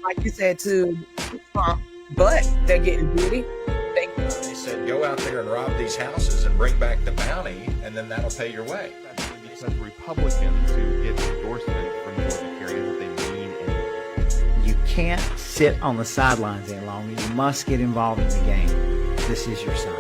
like you said, to Trump, but they're getting greedy. They said, go out there and rob these houses and bring back the bounty, and then that'll pay your way. Because Republicans who get endorsement from Georgia carry that they mean anything. You can't sit on the sidelines any longer. You must get involved in the game. This is your sign.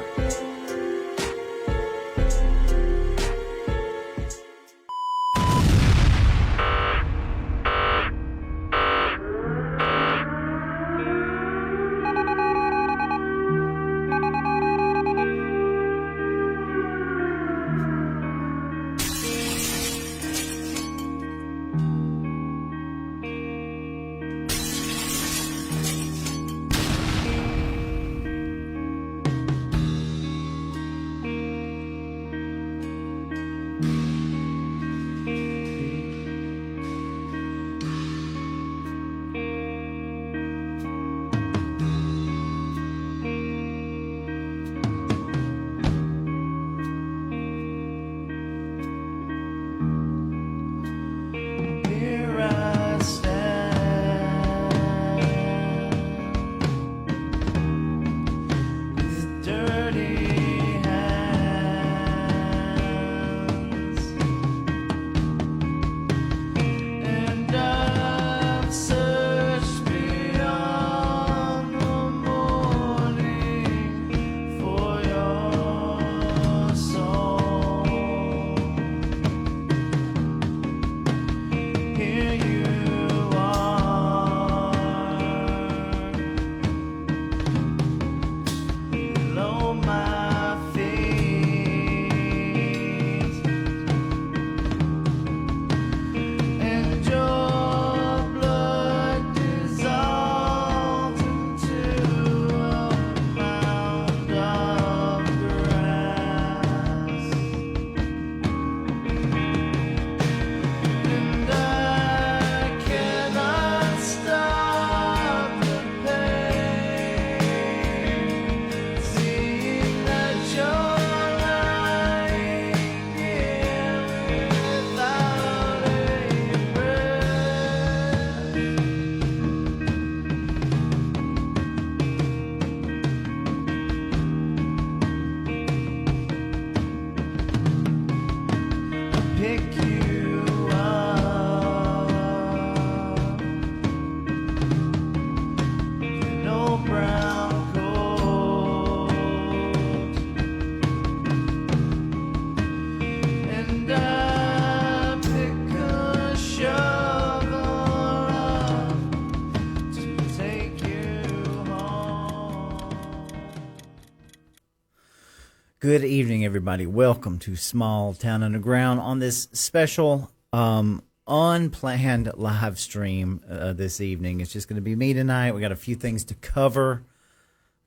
Good evening, everybody. Welcome to Small Town Underground on this special unplanned live stream this evening. It's just going to be me tonight. We got a few things to cover.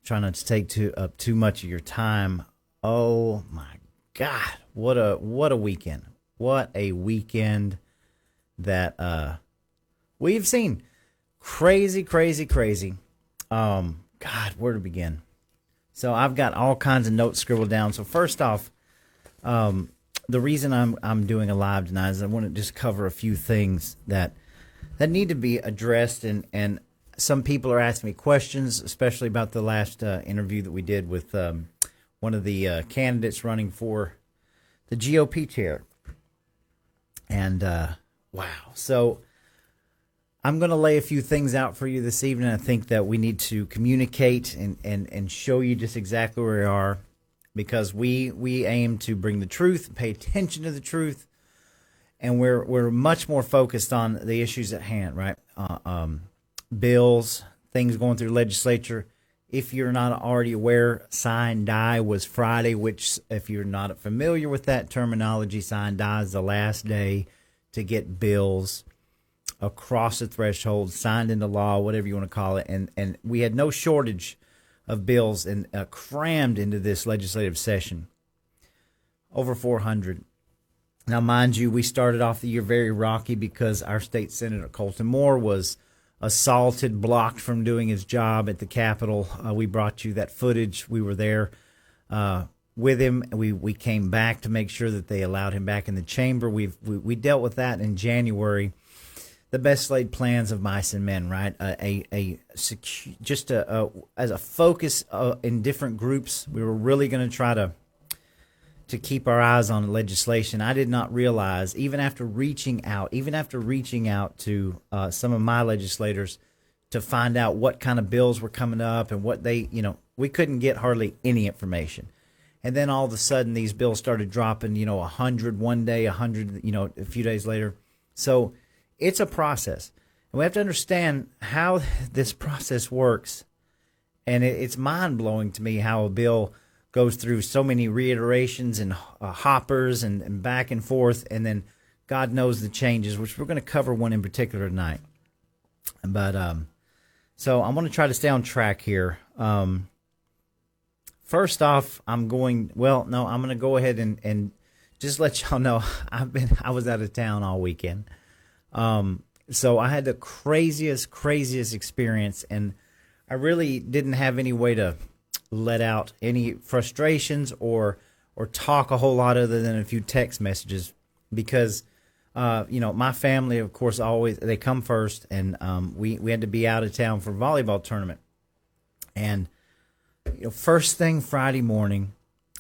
Try not to take up too much of your time. Oh my God, what a weekend! What a weekend that we've seen. Crazy. God, where to begin? So I've got all kinds of notes scribbled down. So first off, the reason I'm doing a live tonight is I want to just cover a few things that need to be addressed, and some people are asking me questions, especially about the last interview that we did with one of the candidates running for the GOP chair. And wow, so I'm going to lay a few things out for you this evening. I think that we need to communicate and show you just exactly where we are, because we aim to bring the truth, pay attention to the truth, and we're much more focused on the issues at hand, right? Bills, things going through legislature. If you're not already aware, Sine Die was Friday, which, if you're not familiar with that terminology, Sine Die is the last day to get bills across the threshold, signed into law, whatever you want to call it. And we had no shortage of bills and crammed into this legislative session. Over 400. Now, mind you, we started off the year very rocky because our state senator, Colton Moore, was assaulted, blocked from doing his job at the Capitol. We brought you that footage. We were there with him. We came back to make sure that they allowed him back in the chamber. We dealt with that in January. the best laid plans of mice and men, right? As a focus in different groups, we were really going to try to keep our eyes on legislation. I did not realize, even after reaching out to some of my legislators to find out what kind of bills were coming up and what they, we couldn't get hardly any information. And then all of a sudden, these bills started dropping, 100 one day, 100, a few days later. So it's a process. And we have to understand how this process works. And it's mind-blowing to me how a bill goes through so many reiterations and hoppers and back and forth, and then God knows the changes, which we're going to cover one in particular tonight. But so I'm going to try to stay on track here. First off, I'm going to go ahead and just let y'all know I was out of town all weekend. So I had the craziest experience, and I really didn't have any way to let out any frustrations or talk a whole lot other than a few text messages because my family, of course, always they come first, and we had to be out of town for a volleyball tournament. And first thing Friday morning,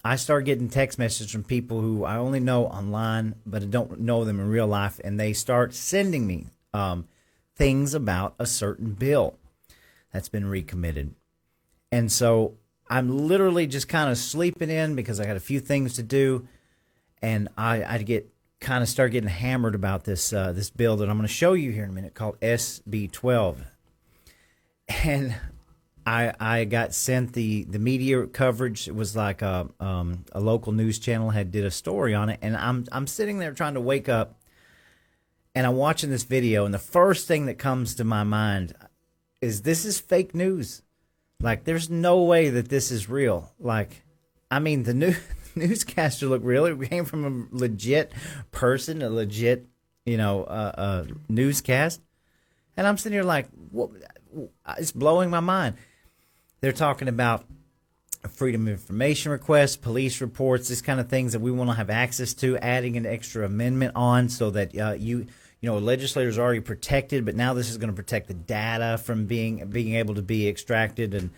I start getting text messages from people who I only know online, but I don't know them in real life, and they start sending me things about a certain bill that's been recommitted. And so I'm literally just kind of sleeping in because I got a few things to do, and I start getting hammered about this bill that I'm going to show you here in a minute called SB 12. And I got sent the media coverage. It was like a local news channel did a story on it, and I'm sitting there trying to wake up, and I'm watching this video, and the first thing that comes to my mind is this is fake news. Like, there's no way that this is real. Like, I mean, the newscaster looked real. It came from a legit person, a legit, newscast. And I'm sitting here like, what? It's blowing my mind. They're talking about freedom of information requests, police reports, this kind of things that we want to have access to, adding an extra amendment on so that legislators are already protected, but now this is going to protect the data from being able to be extracted. And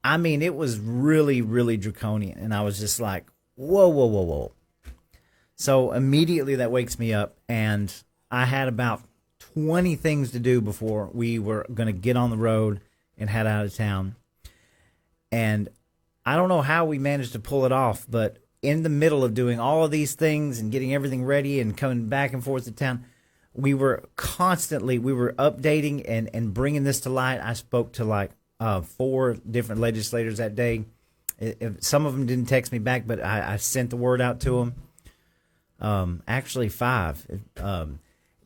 I mean, it was really, really draconian. And I was just like, whoa. So immediately that wakes me up, and I had about 20 things to do before we were going to get on the road and head out of town. And I don't know how we managed to pull it off, but in the middle of doing all of these things and getting everything ready and coming back and forth to town, we were updating and bringing this to light. I spoke to 4 different legislators that day. Some of them didn't text me back, but I sent the word out to them. Actually 5.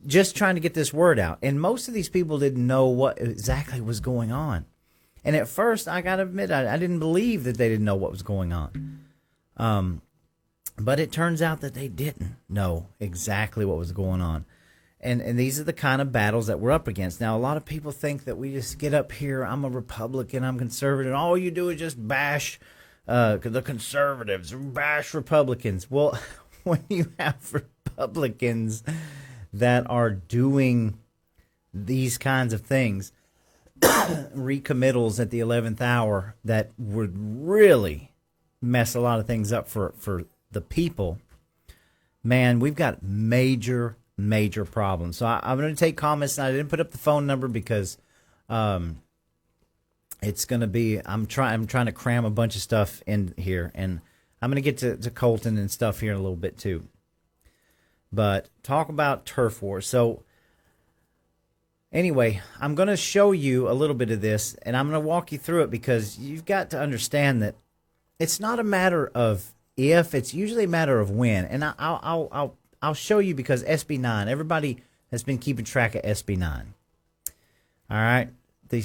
Just trying to get this word out. And most of these people didn't know what exactly was going on. And at first, I got to admit, I didn't believe that they didn't know what was going on. But it turns out that they didn't know exactly what was going on. And these are the kind of battles that we're up against. Now, a lot of people think that we just get up here, I'm a Republican, I'm conservative, and all you do is just bash the conservatives, bash Republicans. Well, when you have Republicans that are doing these kinds of things, recommittals at the 11th hour that would really mess a lot of things up for the people, man, we've got major problems. So I'm going to take comments, and I didn't put up the phone number because it's going to be, I'm trying to cram a bunch of stuff in here, and I'm going to get to Colton and stuff here in a little bit too. But talk about turf wars. So anyway, I'm going to show you a little bit of this, and I'm going to walk you through it because you've got to understand that it's not a matter of if, it's usually a matter of when. And I'll show you because SB 9, everybody has been keeping track of SB 9. All right? The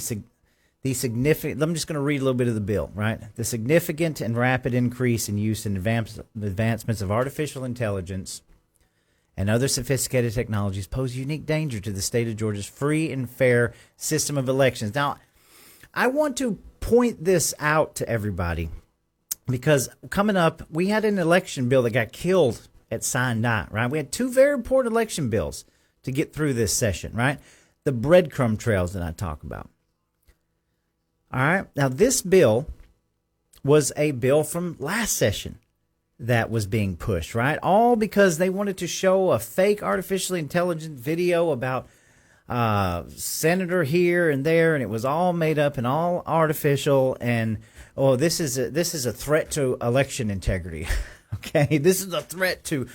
significant, I'm just going to read a little bit of the bill, right? The significant and rapid increase in use and advancements of artificial intelligence and other sophisticated technologies pose a unique danger to the state of Georgia's free and fair system of elections. Now, I want to point this out to everybody because coming up, we had an election bill that got killed at Sine Die, right? We had 2 very important election bills to get through this session, right? The breadcrumb trails that I talk about. All right. Now, this bill was a bill from last session that was being pushed, right? All because they wanted to show a fake artificially intelligent video about senator here and there, and it was all made up and all artificial. And this is a threat to election integrity. Okay, this is a threat to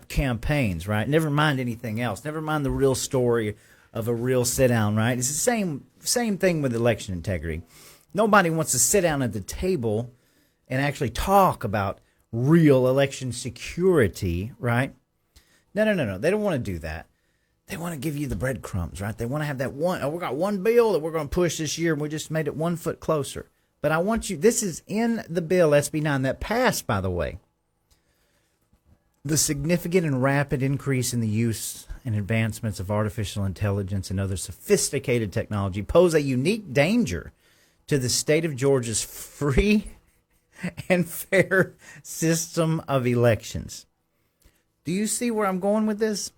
campaigns, right? Never mind anything else. Never mind the real story of a real sit down, right? It's the same thing with election integrity. Nobody wants to sit down at the table and actually talk about real election security, right? No. They don't want to do that. They want to give you the breadcrumbs, right? They want to have that one. Oh, we got one bill that we're going to push this year, and we just made it 1 foot closer. But I want you. This is in the bill SB 9 that passed, by the way. The significant and rapid increase in the use and advancements of artificial intelligence and other sophisticated technology pose a unique danger to the state of Georgia's free and fair system of elections. Do you see where I'm going with this?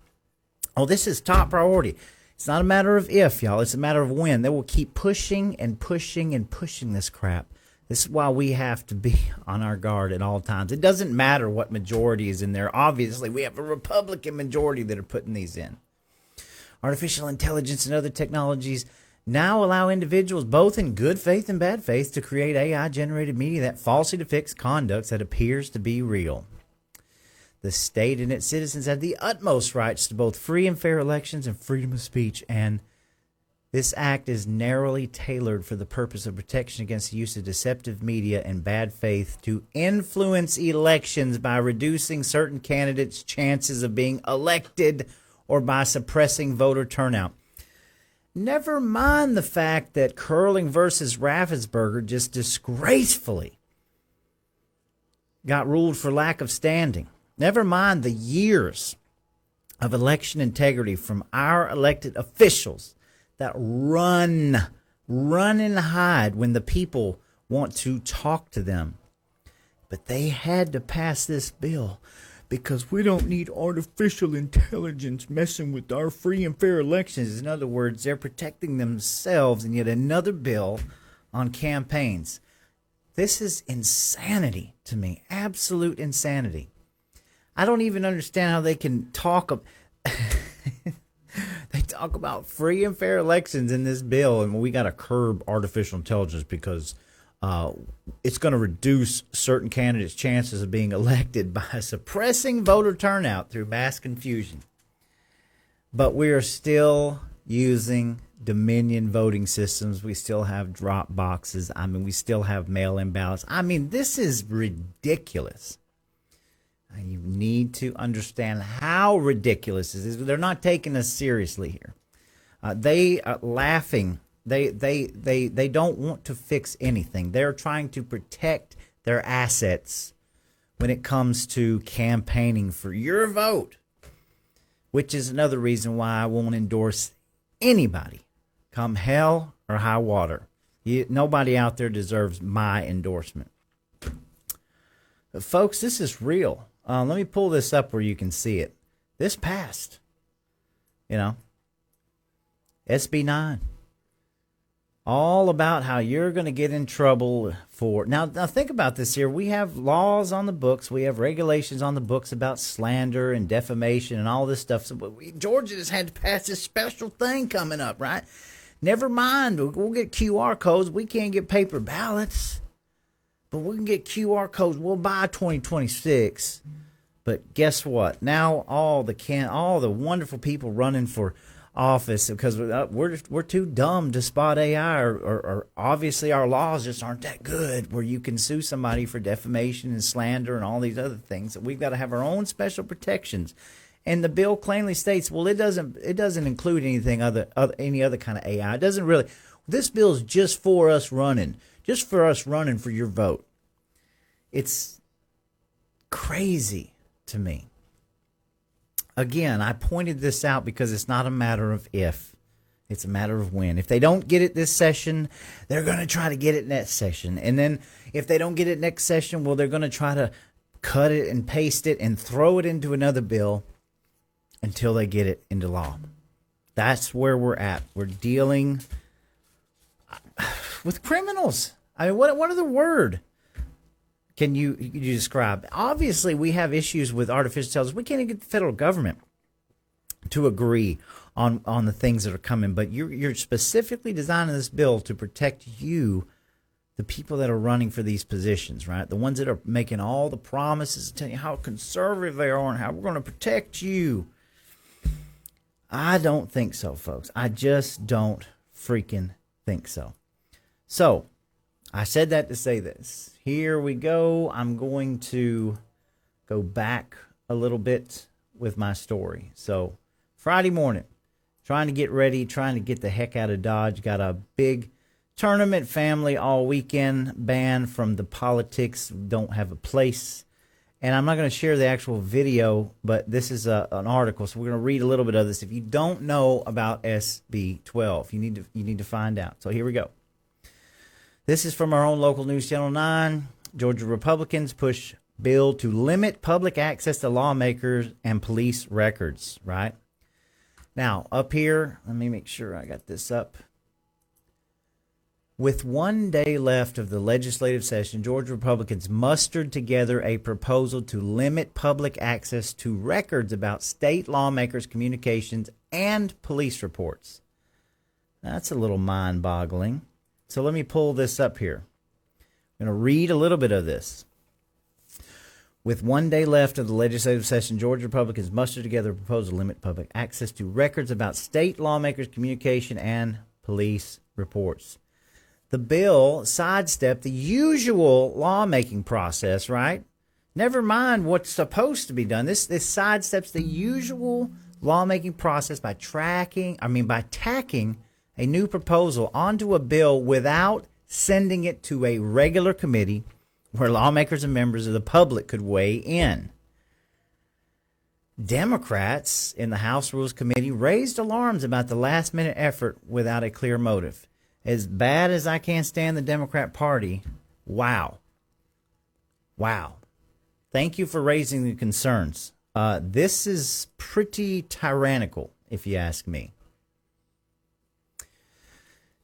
Oh, this is top priority. It's not a matter of if, y'all. It's a matter of when. They will keep pushing and pushing and pushing this crap. This is why we have to be on our guard at all times. It doesn't matter what majority is in there. Obviously, we have a Republican majority that are putting these in. Artificial intelligence and other technologies now allow individuals, both in good faith and bad faith, to create AI-generated media that falsely depicts conduct that appears to be real. The state and its citizens have the utmost rights to both free and fair elections and freedom of speech, and this act is narrowly tailored for the purpose of protection against the use of deceptive media and bad faith to influence elections by reducing certain candidates' chances of being elected or by suppressing voter turnout. Never mind the fact that Curling versus Raffensperger just disgracefully got ruled for lack of standing. Never mind the years of election integrity from our elected officials that run and hide when the people want to talk to them. But they had to pass this bill because we don't need artificial intelligence messing with our free and fair elections. In other words, they're protecting themselves in yet another bill on campaigns. This is insanity to me, absolute insanity. I don't even understand how they can talk. They talk about free and fair elections in this bill, and we got to curb artificial intelligence because it's going to reduce certain candidates' chances of being elected by suppressing voter turnout through mass confusion. But we are still using Dominion voting systems. We still have drop boxes. I mean, we still have mail-in ballots. I mean, this is ridiculous. You need to understand how ridiculous this is. They're not taking us seriously here. They are laughing. They don't want to fix anything. They're trying to protect their assets when it comes to campaigning for your vote, which is another reason why I won't endorse anybody, come hell or high water. Nobody out there deserves my endorsement. But folks, this is real. Let me pull this up where you can see it. This passed. SB 9. All about how you're going to get in trouble for... Now think about this here. We have laws on the books. We have regulations on the books about slander and defamation and all this stuff. So Georgia just had to pass this special thing coming up, right? Never mind. We'll get QR codes. We can't get paper ballots. But we can get QR codes. We'll buy 2026. But guess what? Now all the wonderful people running for office, because we're too dumb to spot AI, or obviously our laws just aren't that good where you can sue somebody for defamation and slander and all these other things. We've got to have our own special protections. And the bill plainly states, well, it doesn't include anything any other kind of AI. It doesn't really. This bill is just for us running for your vote. It's crazy to me. Again, I pointed this out because it's not a matter of if. It's a matter of when. If they don't get it this session, they're going to try to get it next session. And then if they don't get it next session, well, they're going to try to cut it and paste it and throw it into another bill until they get it into law. That's where we're at. We're dealing with criminals. I mean, what other word can you describe? Obviously, we have issues with artificial intelligence. We can't even get the federal government to agree on the things that are coming. But you're specifically designing this bill to protect you, the people that are running for these positions, right? The ones that are making all the promises, telling you how conservative they are and how we're going to protect you. I don't think so, folks. I just don't freaking think so. So, I said that to say this. Here we go. I'm going to go back a little bit with my story. So, Friday morning, trying to get ready, trying to get the heck out of Dodge. Got a big tournament, family all weekend, banned from the politics, don't have a place. And I'm not going to share the actual video, but this is an article, so we're going to read a little bit of this. If you don't know about SB 12, you need to find out. So here we go. This is from our own local news channel 9. Georgia Republicans push bill to limit public access to lawmakers and police records, right? Now, up here, let me make sure I got this up. With 1 day left of the legislative session, Georgia Republicans mustered together a proposal to limit public access to records about state lawmakers' communications and police reports. That's a little mind-boggling. So let me pull this up here. I'm going to read a little bit of this. With 1 day left of the legislative session, Georgia Republicans mustered together a proposal to limit public access to records about state lawmakers' communication and police reports. The bill sidestepped the usual lawmaking process, right? Never mind what's supposed to be done. This sidesteps the usual lawmaking process by tacking a new proposal onto a bill without sending it to a regular committee where lawmakers and members of the public could weigh in. Democrats in the House Rules Committee raised alarms about the last-minute effort without a clear motive. As bad as I can't stand the Democrat Party, wow. Thank you for raising the concerns. This is pretty tyrannical, if you ask me.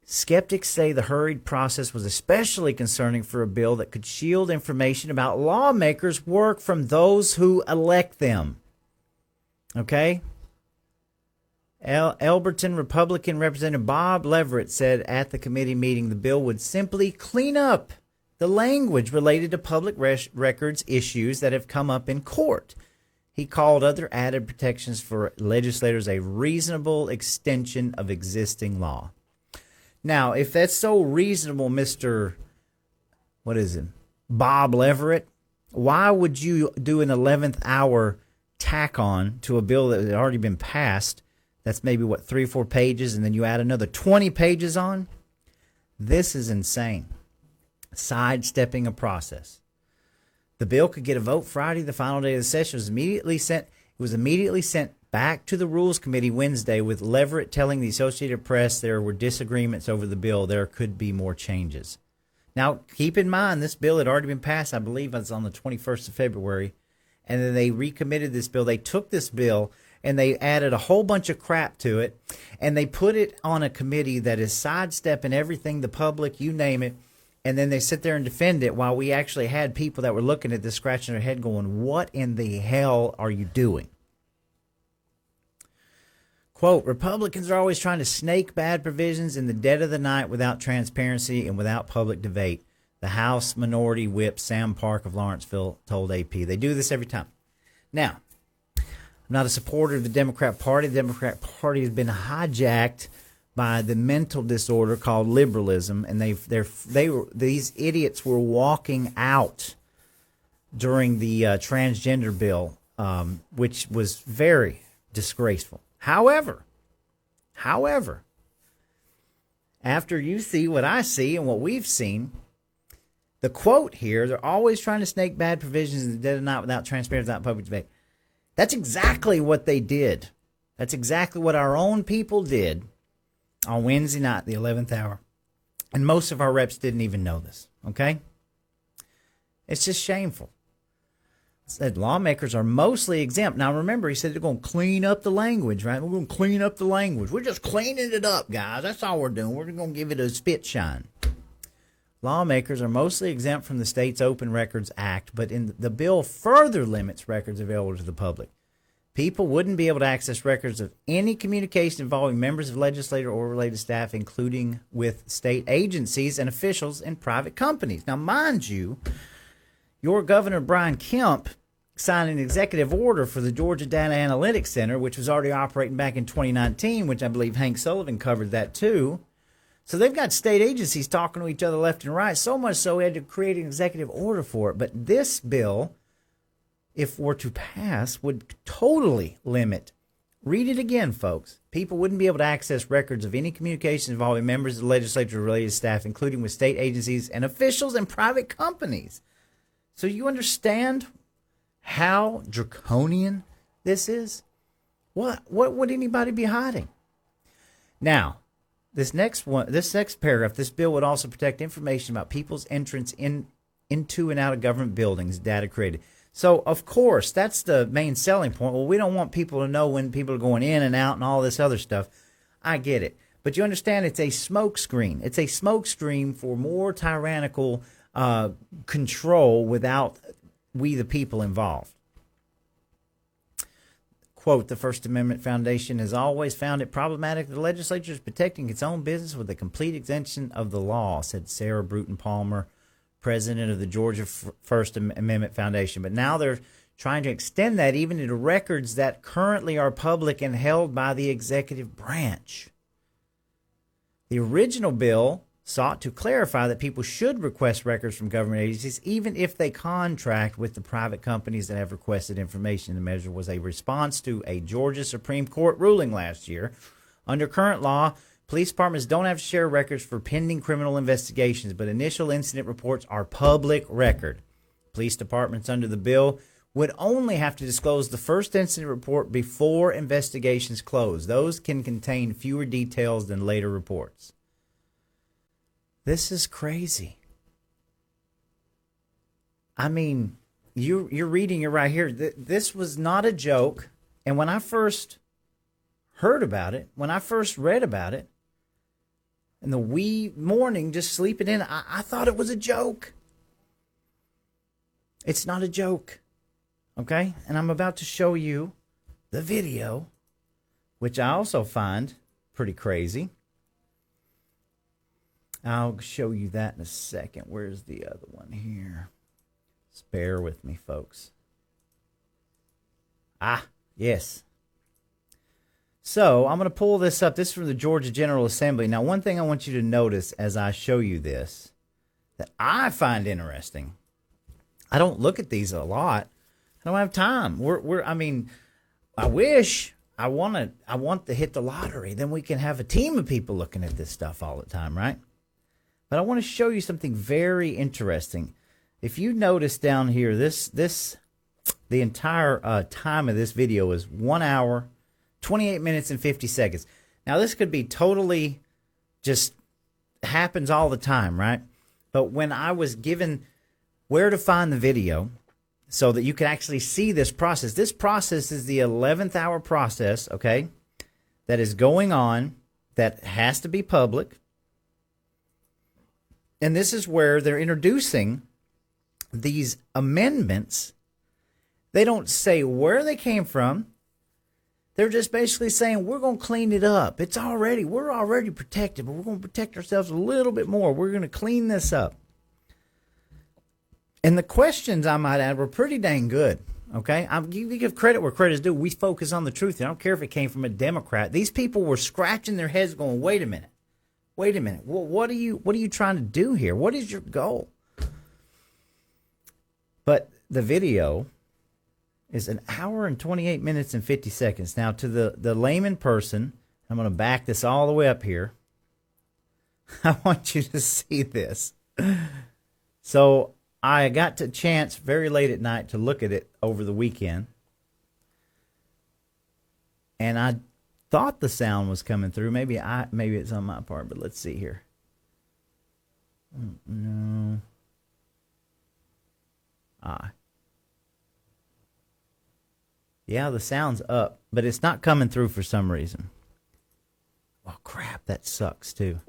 Skeptics say the hurried process was especially concerning for a bill that could shield information about lawmakers' work from those who elect them. Okay? Elberton Republican Representative Bob Leverett said at the committee meeting the bill would simply clean up the language related to public records issues that have come up in court. He called other added protections for legislators a reasonable extension of existing law. Now, if that's so reasonable, Mr. Bob Leverett, why would you do an 11th hour tack on to a bill that had already been passed? That's maybe, 3 or 4 pages, and then you add another 20 pages on? This is insane. Sidestepping a process. The bill could get a vote Friday, the final day of the session. It was immediately sent back to the Rules Committee Wednesday, with Leverett telling the Associated Press there were disagreements over the bill. There could be more changes. Now, keep in mind, this bill had already been passed, I believe it was on the 21st of February, and then they recommitted this bill. They took this bill and they added a whole bunch of crap to it, and they put it on a committee that is sidestepping everything, the public, you name it, and then they sit there and defend it while we actually had people that were looking at this scratching their head going, what in the hell are you doing? Quote, Republicans are always trying to snake bad provisions in the dead of the night without transparency and without public debate, the House Minority Whip Sam Park of Lawrenceville told AP. They do this every time. Now, I'm not a supporter of the Democrat Party. The Democrat Party has been hijacked by the mental disorder called liberalism, and these idiots were walking out during the transgender bill, which was very disgraceful. However, after you see what I see and what we've seen, the quote here, they're always trying to snake bad provisions in the dead of night without transparency, without public debate. That's exactly what they did. That's exactly what our own people did on Wednesday night, the 11th hour. And most of our reps didn't even know this, okay? It's just shameful. said lawmakers are mostly exempt. Now, remember, he said they're going to clean up the language, right? We're going to clean up the language. We're just cleaning it up, guys. That's all we're doing. We're going to give it a spit shine. Lawmakers are mostly exempt from the state's Open Records Act, but the bill further limits records available to the public. People wouldn't be able to access records of any communication involving members of legislature or related staff, including with state agencies and officials and private companies. Now, mind you, your Governor Brian Kemp signed an executive order for the Georgia Data Analytics Center, which was already operating back in 2019, which I believe Hank Sullivan covered that too. So they've got state agencies talking to each other left and right, so much so we had to create an executive order for it. But this bill, if were to pass, would totally limit. Read it again, folks. People wouldn't be able to access records of any communications involving members of the legislature or related staff, including with state agencies and officials and private companies. So you understand how draconian this is? What would anybody be hiding? Now, this next paragraph, this bill would also protect information about people's entrance into and out of government buildings, data created. So, of course, that's the main selling point. Well, we don't want people to know when people are going in and out and all this other stuff. I get it. But you understand it's a smokescreen. It's a smokescreen for more tyrannical control without we the people involved. Quote, the First Amendment Foundation has always found it problematic that the legislature is protecting its own business with a complete exemption of the law, said Sarah Bruton Palmer, president of the Georgia First Amendment Foundation. But now they're trying to extend that even to records that currently are public and held by the executive branch. The original bill sought to clarify that people should request records from government agencies even if they contract with the private companies that have requested information. The measure was a response to a Georgia Supreme Court ruling last year. Under current law, police departments don't have to share records for pending criminal investigations, but initial incident reports are public record. Police departments under the bill would only have to disclose the first incident report before investigations close. Those can contain fewer details than later reports. This is crazy. I mean, you're reading it right here. This was not a joke. And when I first heard about it, when I first read about it, in the wee morning, just sleeping in, I thought it was a joke. It's not a joke. Okay? And I'm about to show you the video, which I also find pretty crazy. I'll show you that in a second. Where's the other one here? Just bear with me, folks. Yes. So I'm going to pull this up. This is from the Georgia General Assembly. Now, one thing I want you to notice as I show you this that I find interesting. I don't look at these a lot. I don't have time. I wish I want to hit the lottery. Then we can have a team of people looking at this stuff all the time, right? But I want to show you something very interesting. If you notice down here, the entire time of this video is 1 hour, 28 minutes, and 50 seconds. Now, this could be totally just happens all the time, right? But when I was given where to find the video so that you could actually see this process is the 11th hour process, okay, that is going on, that has to be public. And this is where they're introducing these amendments. They don't say where they came from. They're just basically saying, we're going to clean it up. We're already protected, but we're going to protect ourselves a little bit more. We're going to clean this up. And the questions, I might add, were pretty dang good. Okay? You give credit where credit is due. We focus on the truth. I don't care if it came from a Democrat. These people were scratching their heads going, wait a minute. Well, what are you trying to do here? What is your goal? But the video is 1 hour and 28 minutes and 50 seconds. Now, to the layman person, I'm going to back this all the way up here. I want you to see this. So I got a chance very late at night to look at it over the weekend. And I thought the sound was coming through. Maybe it's on my part, but let's see here. No. Yeah, the sound's up, but it's not coming through for some reason. Oh, crap, that sucks, too.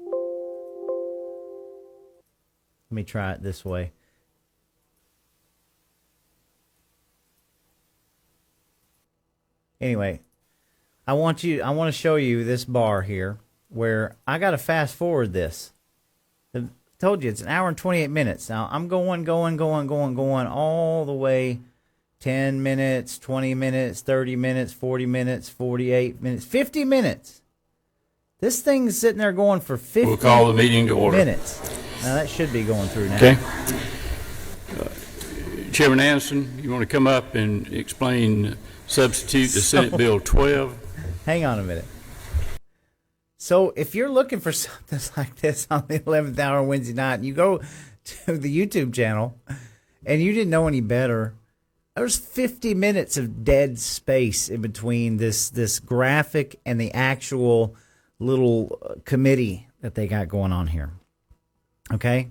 Let me try it this way. Anyway, I want to show you this bar here where I got to fast forward this. I told you it's an hour and 28 minutes. Now, I'm going all the way 10 minutes, 20 minutes, 30 minutes, 40 minutes, 48 minutes, 50 minutes. This thing's sitting there going for 50 We'll call the meeting to order. minutes. Now, that should be going through now. Okay. Chairman Anderson, you want to come up and explain, substitute the Senate Bill 12? Hang on a minute. So if you're looking for something like this on the 11th hour Wednesday night, and you go to the YouTube channel and you didn't know any better, there's 50 minutes of dead space in between this graphic and the actual little committee that they got going on here. Okay?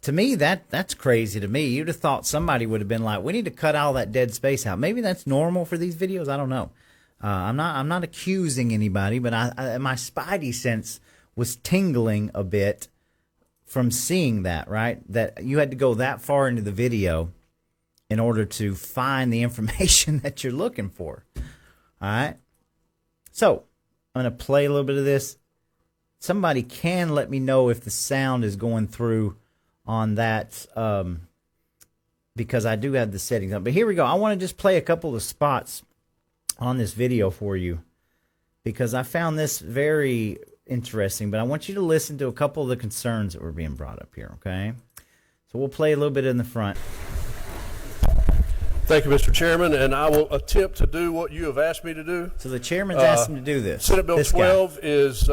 To me, that's crazy to me. You'd have thought somebody would have been like, we need to cut all that dead space out. Maybe that's normal for these videos. I don't know. I'm not accusing anybody, but my spidey sense was tingling a bit from seeing that, right? That you had to go that far into the video in order to find the information that you're looking for. All right? So, I'm going to play a little bit of this. Somebody can let me know if the sound is going through on that, because I do have the settings on. But here we go. I want to just play a couple of spots on this video for you because I found this very interesting. But I want you to listen to a couple of the concerns that were being brought up here, okay? So we'll play a little bit in the front. Thank you, Mr. Chairman, and I will attempt to do what you have asked me to do. So the chairman's asked him to do this. Senate Bill 12 is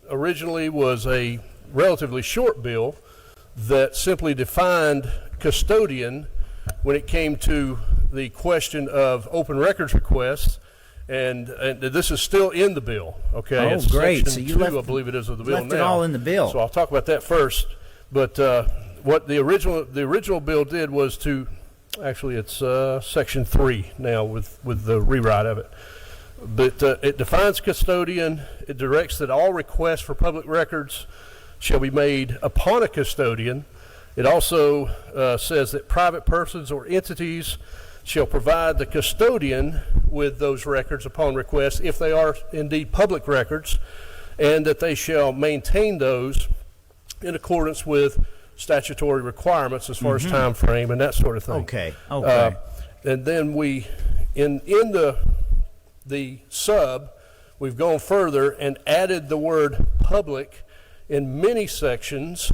originally was a relatively short bill that simply defined custodian when it came to the question of open records requests, and this is still in the bill. Okay, oh, it's great! Section So you 2, left, I believe it is, of the bill left now. it all in the bill. So I'll talk about that first. But what the original bill did was to actually it's Section 3 now with the rewrite of it. But it defines custodian. It directs that all requests for public records shall be made upon a custodian. It also says that private persons or entities shall provide the custodian with those records upon request if they are indeed public records, and that they shall maintain those in accordance with statutory requirements as far as time frame and that sort of thing. Okay. And then we, in the sub, we've gone further and added the word public in many sections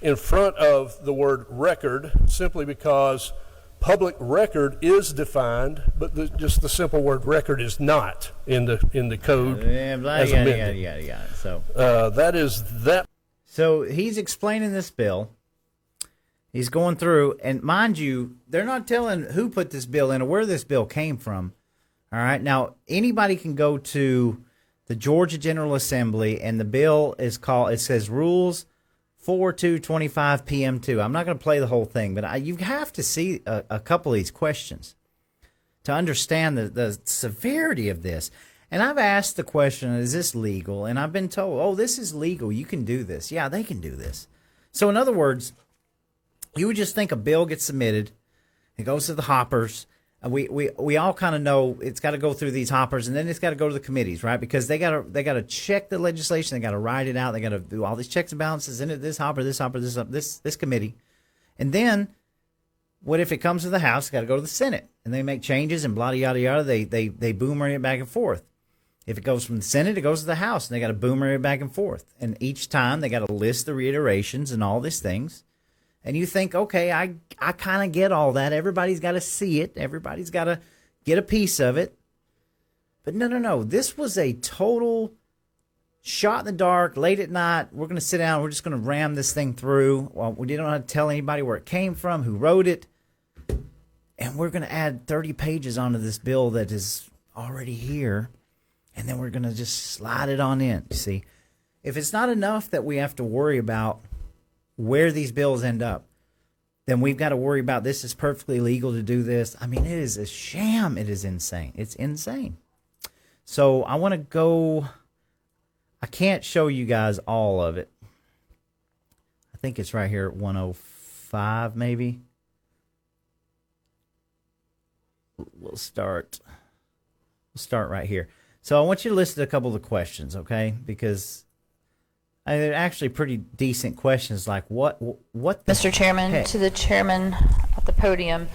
in front of the word record, simply because public record is defined, but just the simple word record is not in the code as amended. So that is that. So he's explaining this bill. He's going through, and mind you, they're not telling who put this bill in or where this bill came from. All right. Now, anybody can go to the Georgia General Assembly, and the bill is called, it says Rules 4/2/25 PM2. I'm not going to play the whole thing, but you have to see a couple of these questions to understand the severity of this. And I've asked the question, is this legal? And I've been told, oh, this is legal. You can do this. Yeah, they can do this. So in other words, you would just think a bill gets submitted, it goes to the hoppers. We all kind of know it's got to go through these hoppers, and then it's got to go to the committees, right? Because they got to check the legislation, they got to write it out, they got to do all these checks and balances in it. This hopper, this committee, and then what if it comes to the House? It's got to go to the Senate, and they make changes and blah yada yada. They boomerang it back and forth. If it goes from the Senate, it goes to the House, and they got to boomerang it back and forth. And each time they got to list the reiterations and all these things. And you think, okay, I kind of get all that. Everybody's got to see it. Everybody's got to get a piece of it. But no. This was a total shot in the dark, late at night. We're going to sit down. We're just going to ram this thing through. Well, we didn't have to tell anybody where it came from, who wrote it. And we're going to add 30 pages onto this bill that is already here. And then we're going to just slide it on in. You see, if it's not enough that we have to worry about where these bills end up, then we've got to worry about this is perfectly legal to do this. I mean, it is a sham. It is insane. It's insane. So I want to go. I can't show you guys all of it. I think it's right here at 105, maybe. We'll start right here. So I want you to listen to a couple of the questions, okay? Because they're actually pretty decent questions. Like what? Mr. Chairman, heck? to the chairman at the podium,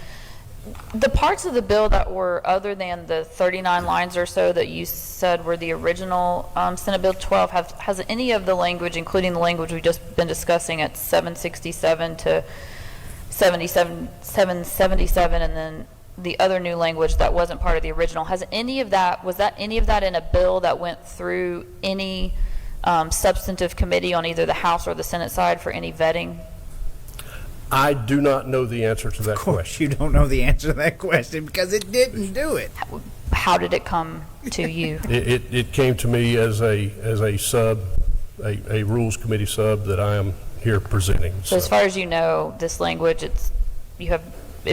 the parts of the bill that were other than the 39 lines or so that you said were the original Senate Bill 12, has any of the language, including the language we've just been discussing at 767 to 777, and then the other new language that wasn't part of the original, was any of that in a bill that went through any substantive committee on either the House or the Senate side for any vetting? I do not know the answer to that Of course, question. you don't know the answer to that question because it didn't do it. How did it come to you? It came to me as a sub, a rules committee sub that I am here presenting. So as far as you know, this language, it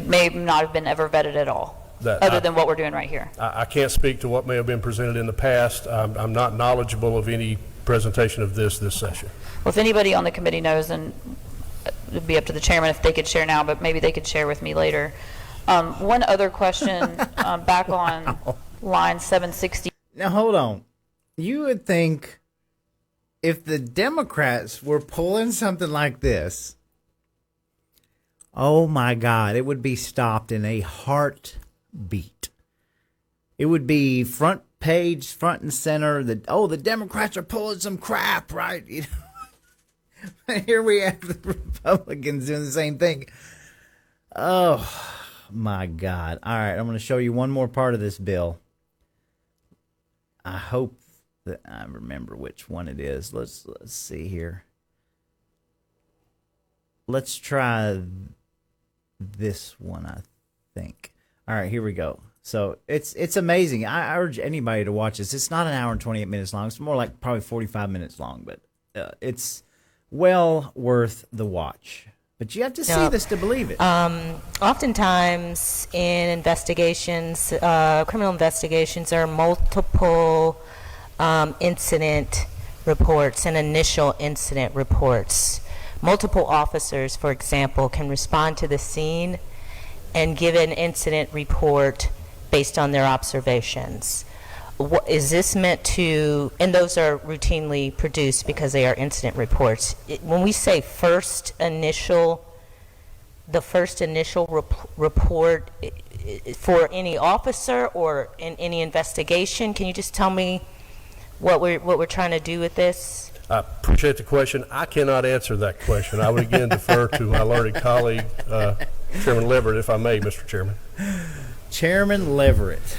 may not have been ever vetted at all, other than what we're doing right here. I can't speak to what may have been presented in the past. I'm not knowledgeable of any presentation of this session. Well, if anybody on the committee knows, and it'd be up to the chairman if they could share now, but maybe they could share with me later. One other question, back on line 760. Now, hold on. You would think if the Democrats were pulling something like this, oh my God, it would be stopped in a heartbeat. It would be front page, front and center. The Democrats are pulling some crap, right? You know? Here we have the Republicans doing the same thing. Oh my God. All right, I'm going to show you one more part of this bill. I hope that I remember which one it is. Let's see here. Let's try this one, I think. All right, here we go. So it's amazing. I urge anybody to watch this. It's not an hour and 28 minutes long. It's more like probably 45 minutes long, but it's well worth the watch. But you have to see this to believe it. Oftentimes in investigations, criminal investigations, there are multiple incident reports and initial incident reports. Multiple officers, for example, can respond to the scene and give an incident report based on their observations. What is this meant to, and those are routinely produced because they are incident reports. When we say the first initial report for any officer or in any investigation, can you just tell me what we're trying to do with this? I appreciate the question. I cannot answer that question. I would again defer to my learned colleague, Chairman Leverett, if I may, Mr. Chairman. Chairman Leverett.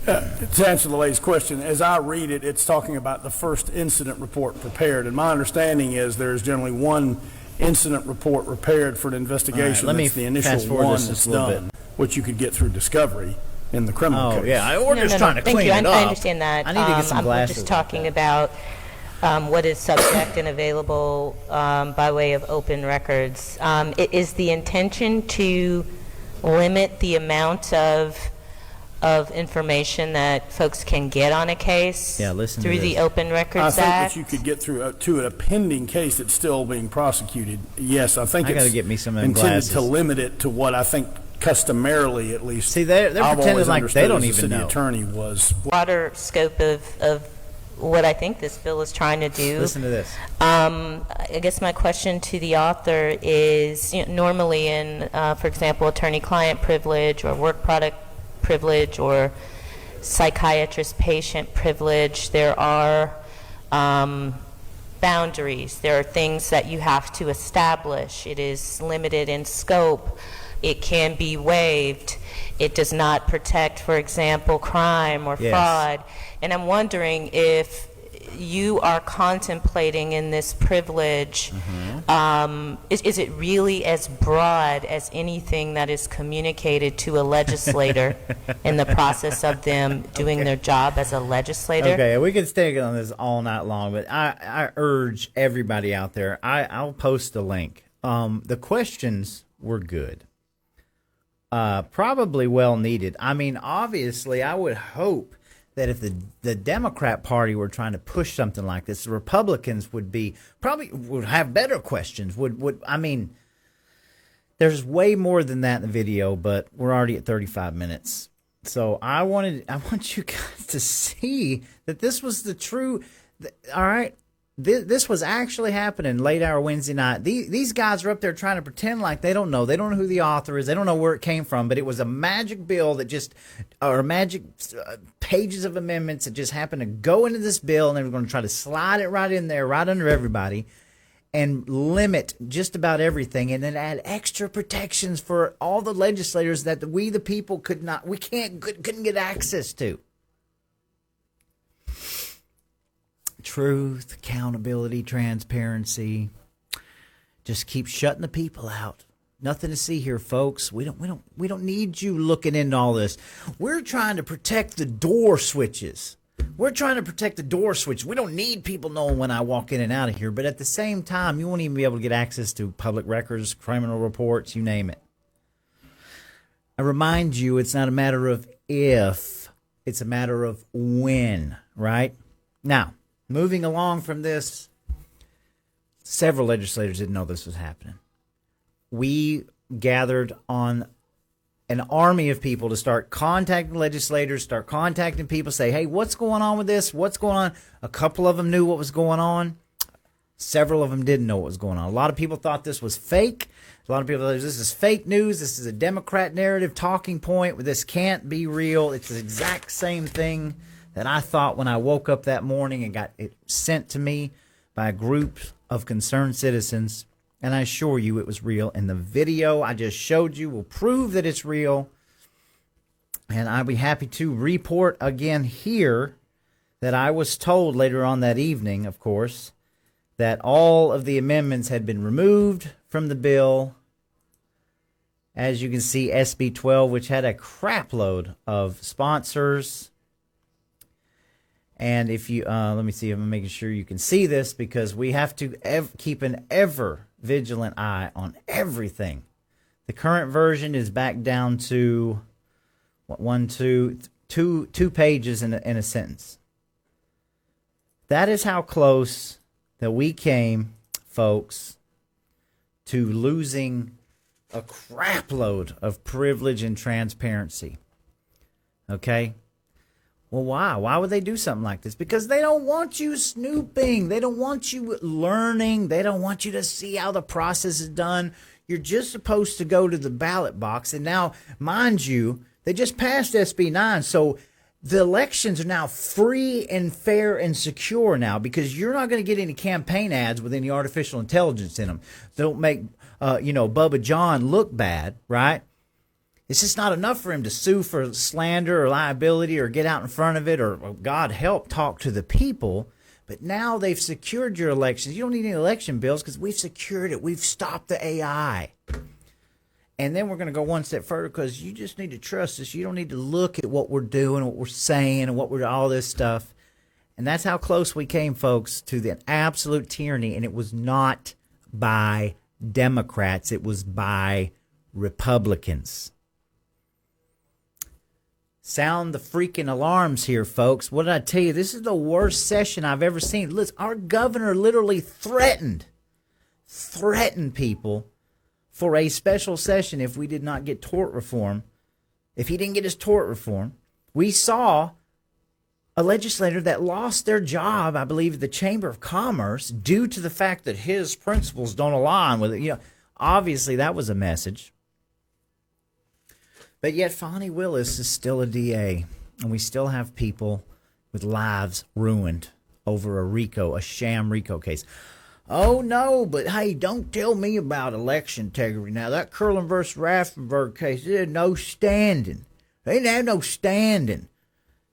To answer the lady's question, as I read it, it's talking about the first incident report prepared. And my understanding is there's generally one incident report prepared for an investigation. Let me that's the initial fast forward one this that's a little done, bit. which you could get through discovery in the criminal case. Oh, yeah. We're just trying to Thank clean you. it up. I understand that. I need to get some I'm glasses. just talking about what is subject and available by way of open records. Is the intention to limit the amount of information that folks can get on a case through the Open Records I think Act? that you could get through to a pending case that's still being prosecuted. Yes, I think I gotta it's get me some of them intended glasses. to limit it to what I think customarily, at least. See, they're I've pretending always like they understood don't as the even city know. attorney was. Broader scope of what I think this bill is trying to do. Listen to this. I guess my question to the author is, normally in, for example, attorney-client privilege or work product privilege or psychiatrist-patient privilege, there are boundaries. There are things that you have to establish. It is limited in scope. It can be waived. It does not protect, for example, crime or fraud. And I'm wondering if you are contemplating in this privilege, is it really as broad as anything that is communicated to a legislator in the process of them doing their job as a legislator? Okay, we could stay on this all night long, but I urge everybody out there, I'll post a link. The questions we're good. Probably well needed. I mean, obviously, I would hope that if the Democrat Party were trying to push something like this, the Republicans would have better questions. I mean, there's way more than that in the video, but we're already at 35 minutes. So I want you guys to see that this was the true. All right, this was actually happening late hour Wednesday night. These guys are up there trying to pretend like they don't know. They don't know who the author is. They don't know where it came from. But it was a magic bill or magic pages of amendments that just happened to go into this bill, and they were going to try to slide it right in there, right under everybody, and limit just about everything, and then add extra protections for all the legislators that we the people couldn't get access to. Truth, accountability, transparency. Just keep shutting the people out. Nothing to see here, folks. We don't need you looking into all this. We're trying to protect the door switches. We're trying to protect the door switch. We don't need people knowing when I walk in and out of here. But at the same time, you won't even be able to get access to public records, criminal reports, you name it. I remind you, it's not a matter of if, it's a matter of when, right? Now, moving along from this, several legislators didn't know this was happening. We gathered on an army of people to start contacting legislators, start contacting people, say, hey, what's going on with this? What's going on? A couple of them knew what was going on. Several of them didn't know what was going on. A lot of people thought this was fake. A lot of people thought this is fake news. This is a Democrat narrative talking point. This can't be real. It's the exact same thing that I thought when I woke up that morning and got it sent to me by a group of concerned citizens. And I assure you it was real. And the video I just showed you will prove that it's real. And I'll be happy to report again here that I was told later on that evening, of course, that all of the amendments had been removed from the bill. As you can see, SB 12, which had a crap load of sponsors. And if you, let me see if I'm making sure you can see this, because we have to keep an ever vigilant eye on everything. The current version is back down to two pages in a sentence. That is how close that we came, folks, to losing a crap load of privilege and transparency. Okay? Well, why? Why would they do something like this? Because they don't want you snooping. They don't want you learning. They don't want you to see how the process is done. You're just supposed to go to the ballot box. And now, mind you, they just passed SB 9. So the elections are now free and fair and secure now, because you're not going to get any campaign ads with any artificial intelligence in them. Don't make, Bubba John look bad, right? It's just not enough for him to sue for slander or liability or get out in front of it or, God help, talk to the people. But now they've secured your elections. You don't need any election bills because we've secured it. We've stopped the AI. And then we're going to go one step further, because you just need to trust us. You don't need to look at what we're doing, what we're saying, and all this stuff. And that's how close we came, folks, to the absolute tyranny. And it was not by Democrats. It was by Republicans. Sound the freaking alarms here, folks. What did I tell you? This is the worst session I've ever seen. Listen, our governor literally threatened people for a special session if we did not get tort reform. If he didn't get his tort reform. We saw a legislator that lost their job, I believe, at the Chamber of Commerce due to the fact that his principles don't align with it. Obviously that was a message. But yet Fonnie Willis is still a DA, and we still have people with lives ruined over a sham RICO case. Oh, no, but hey, don't tell me about election integrity. Now, that Curlin versus Raffenberg case, it had no standing. They didn't have no standing.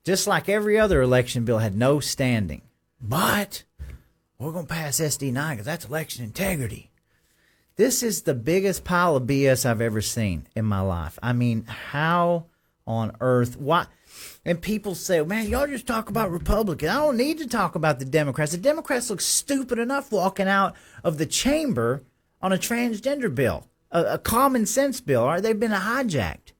Just like every other election bill had no standing. But we're going to pass SD 9 because that's election integrity. This is the biggest pile of BS I've ever seen in my life. I mean, how on earth? Why? And people say, man, y'all just talk about Republicans. I don't need to talk about the Democrats. The Democrats look stupid enough walking out of the chamber on a transgender bill. a common sense bill. All right, they've been hijacked.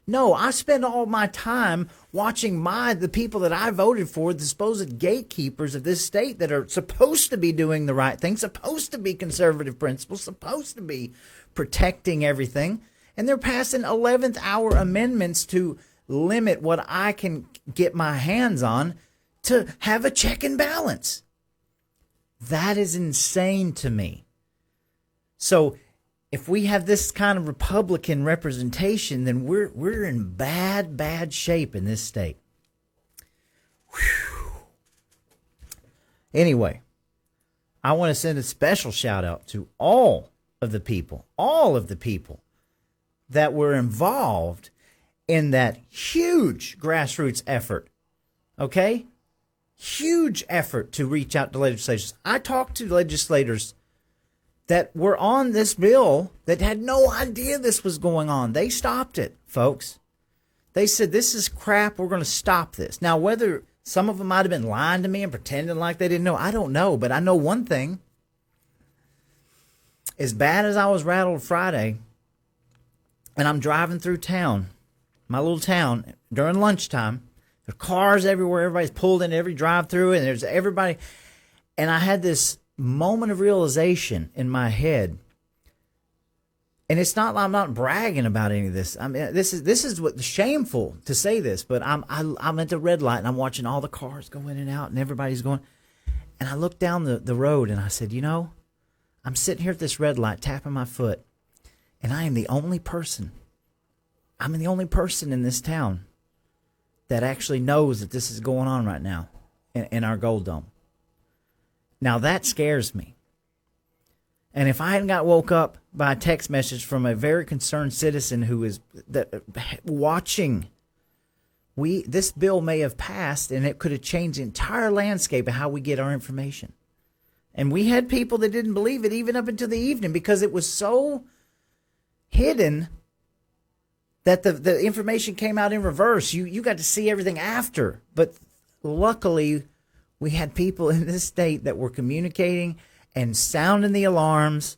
No, I spend all my time watching the people that I voted for, the supposed gatekeepers of this state that are supposed to be doing the right thing, supposed to be conservative principles, supposed to be protecting everything. And they're passing 11th hour amendments to limit what I can get my hands on to have a check and balance. That is insane to me. So if we have this kind of Republican representation, then we're in bad shape in this state. Whew. Anyway, I want to send a special shout out to all of the people that were involved in that huge grassroots effort. Okay? Huge effort to reach out to legislators. I talked to legislators that were on this bill that had no idea this was going on. They stopped it, folks. They said, this is crap. We're going to stop this. Now, whether some of them might have been lying to me and pretending like they didn't know, I don't know. But I know one thing. As bad as I was rattled Friday, and I'm driving through town, my little town, during lunchtime, there are cars everywhere. Everybody's pulled in every drive-through, and there's everybody. And I had this moment of realization in my head. And it's not, I'm not bragging about any of this. I mean, this is what shameful to say this, but I'm at the red light and I'm watching all the cars go in and out and everybody's going. And I looked down the road and I said, you know, I'm sitting here at this red light tapping my foot, and I am the only person. I'm the only person in this town that actually knows that this is going on right now in our Gold Dome. Now that scares me. And if I hadn't got woke up by a text message from a very concerned citizen who is watching, this bill may have passed and it could have changed the entire landscape of how we get our information. And we had people that didn't believe it even up until the evening because it was so hidden that the information came out in reverse. You got to see everything after. But luckily, we had people in this state that were communicating and sounding the alarms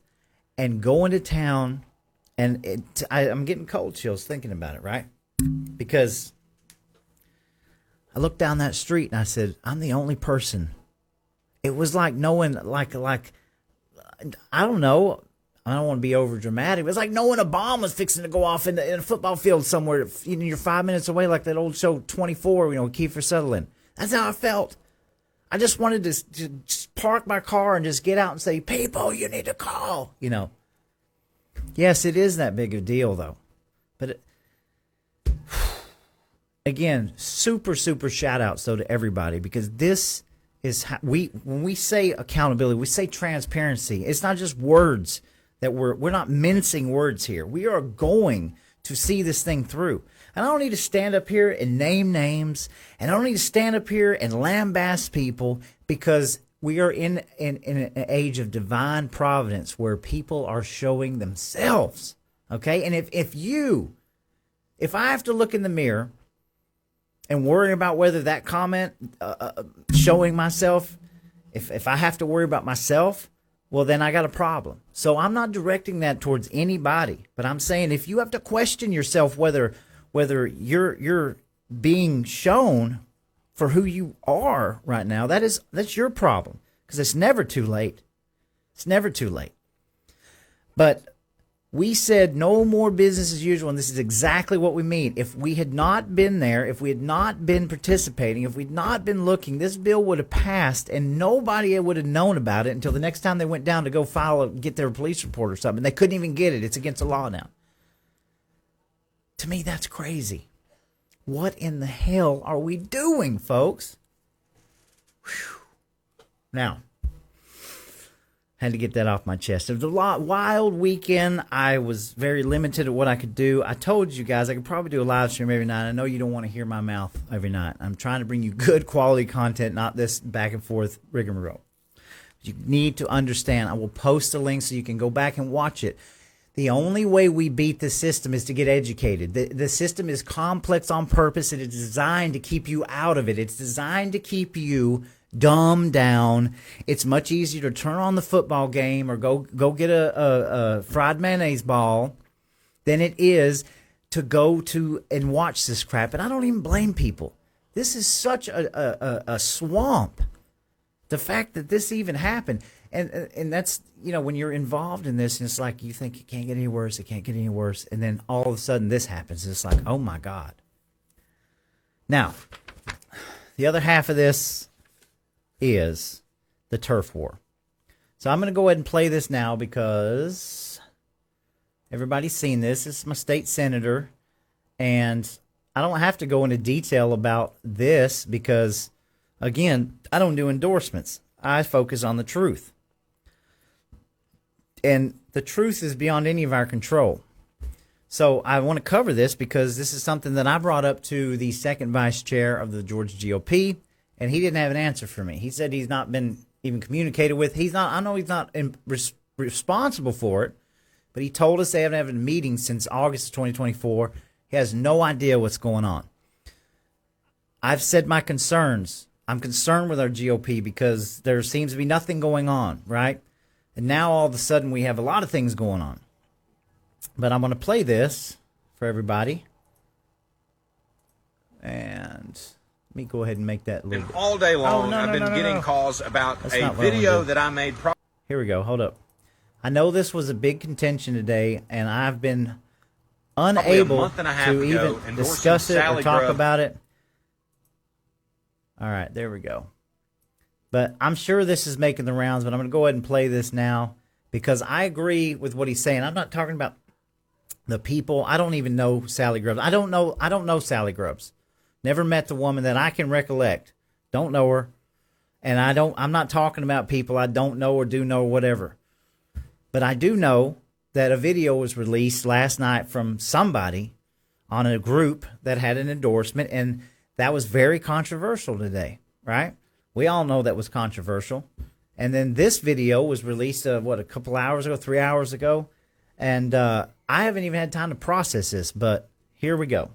and going to town. And I'm getting cold chills thinking about it, right? Because I looked down that street and I said, I'm the only person. It was like knowing, like I don't know. I don't want to be over dramatic. It was like knowing a bomb was fixing to go off in a football field somewhere. You're 5 minutes away, like that old show 24, Kiefer Sutherland. That's how I felt. I just wanted to just park my car and just get out and say, people, you need to call, Yes, it is that big a deal, though. But again, super, super shout outs, though, to everybody, because this is how when we say accountability, we say transparency. It's not just words that we're not mincing words here. We are going to see this thing through. And I don't need to stand up here and name names, and I don't need to stand up here and lambaste people, because we are in an age of divine providence where people are showing themselves. Okay? And if I have to look in the mirror and worry about whether that comment showing myself, if I have to worry about myself, well, then I got a problem. So I'm not directing that towards anybody, but I'm saying if you have to question yourself whether you're being shown for who you are right now, that's your problem, because it's never too late. It's never too late. But we said no more business as usual, and this is exactly what we mean. If we had not been there, if we had not been participating, if we'd not been looking, this bill would have passed, and nobody would have known about it until the next time they went down to go get their police report or something. They couldn't even get it. It's against the law now. To me, that's crazy. What in the hell are we doing, folks? Whew. Now, had to get that off my chest. It was a wild weekend. I was very limited at what I could do. I told you guys I could probably do a live stream every night. I know you don't want to hear my mouth every night. I'm trying to bring you good quality content, not this back and forth rigmarole. You need to understand. I will post a link so you can go back and watch it. The only way we beat the system is to get educated. The system is complex on purpose. It is designed to keep you out of it. It's designed to keep you dumbed down. It's much easier to turn on the football game or go get a fried mayonnaise ball than it is to go to and watch this crap. And I don't even blame people. This is such a swamp. The fact that this even happened. And that's, when you're involved in this, and it's like you think it can't get any worse, it can't get any worse. And then all of a sudden this happens. It's like, oh my God. Now, the other half of this is the turf war. So I'm going to go ahead and play this now because everybody's seen this. This is my state senator. And I don't have to go into detail about this because, again, I don't do endorsements. I focus on the truth. And the truth is beyond any of our control. So I want to cover this because this is something that I brought up to the second vice chair of the Georgia GOP, and he didn't have an answer for me. He said he's not been even communicated with. I know he's not responsible for it, but he told us they haven't had a meeting since August of 2024. He has no idea what's going on. I've said my concerns. I'm concerned with our GOP because there seems to be nothing going on, right? And now all of a sudden we have a lot of things going on. But I'm going to play this for everybody. And let me go ahead and make that a little And all day long, I've been getting calls about a video that I made. Here we go. Hold up. I know this was a big contention today, and I've been unable to even discuss it or talk about it. All right, there we go. But I'm sure this is making the rounds, but I'm going to go ahead and play this now because I agree with what he's saying. I'm not talking about the people. I don't even know Sally Grubbs. I don't know Sally Grubbs. Never met the woman that I can recollect. Don't know her. And I'm not talking about people I don't know or do know or whatever. But I do know that a video was released last night from somebody on a group that had an endorsement, and that was very controversial today, right? We all know that was controversial. And then this video was released, a couple hours ago, 3 hours ago. And I haven't even had time to process this, but here we go.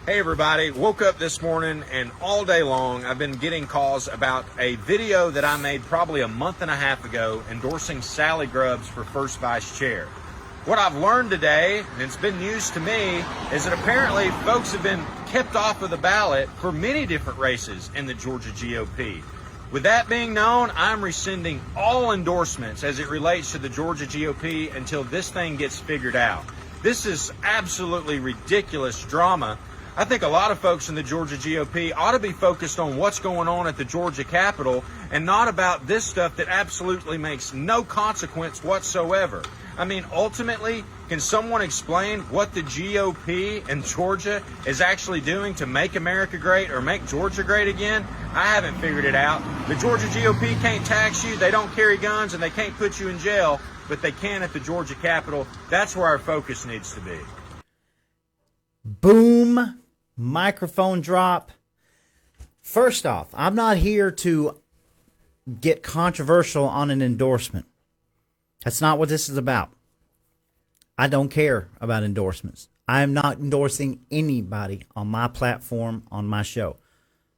Hey everybody, woke up this morning and all day long I've been getting calls about a video that I made probably a month and a half ago endorsing Sally Grubbs for first vice chair. What I've learned today, and it's been news to me, is that apparently folks have been kept off of the ballot for many different races in the Georgia GOP. With that being known, I'm rescinding all endorsements as it relates to the Georgia GOP until this thing gets figured out. This is absolutely ridiculous drama. I think a lot of folks in the Georgia GOP ought to be focused on what's going on at the Georgia Capitol and not about this stuff that absolutely makes no consequence whatsoever. I mean, ultimately, can someone explain what the GOP in Georgia is actually doing to make America great or make Georgia great again? I haven't figured it out. The Georgia GOP can't tax you, they don't carry guns, and they can't put you in jail, but they can at the Georgia Capitol. That's where our focus needs to be. Boom. Microphone drop. First off, I'm not here to get controversial on an endorsement. That's not what this is about. I don't care about endorsements. I am not endorsing anybody on my platform, on my show.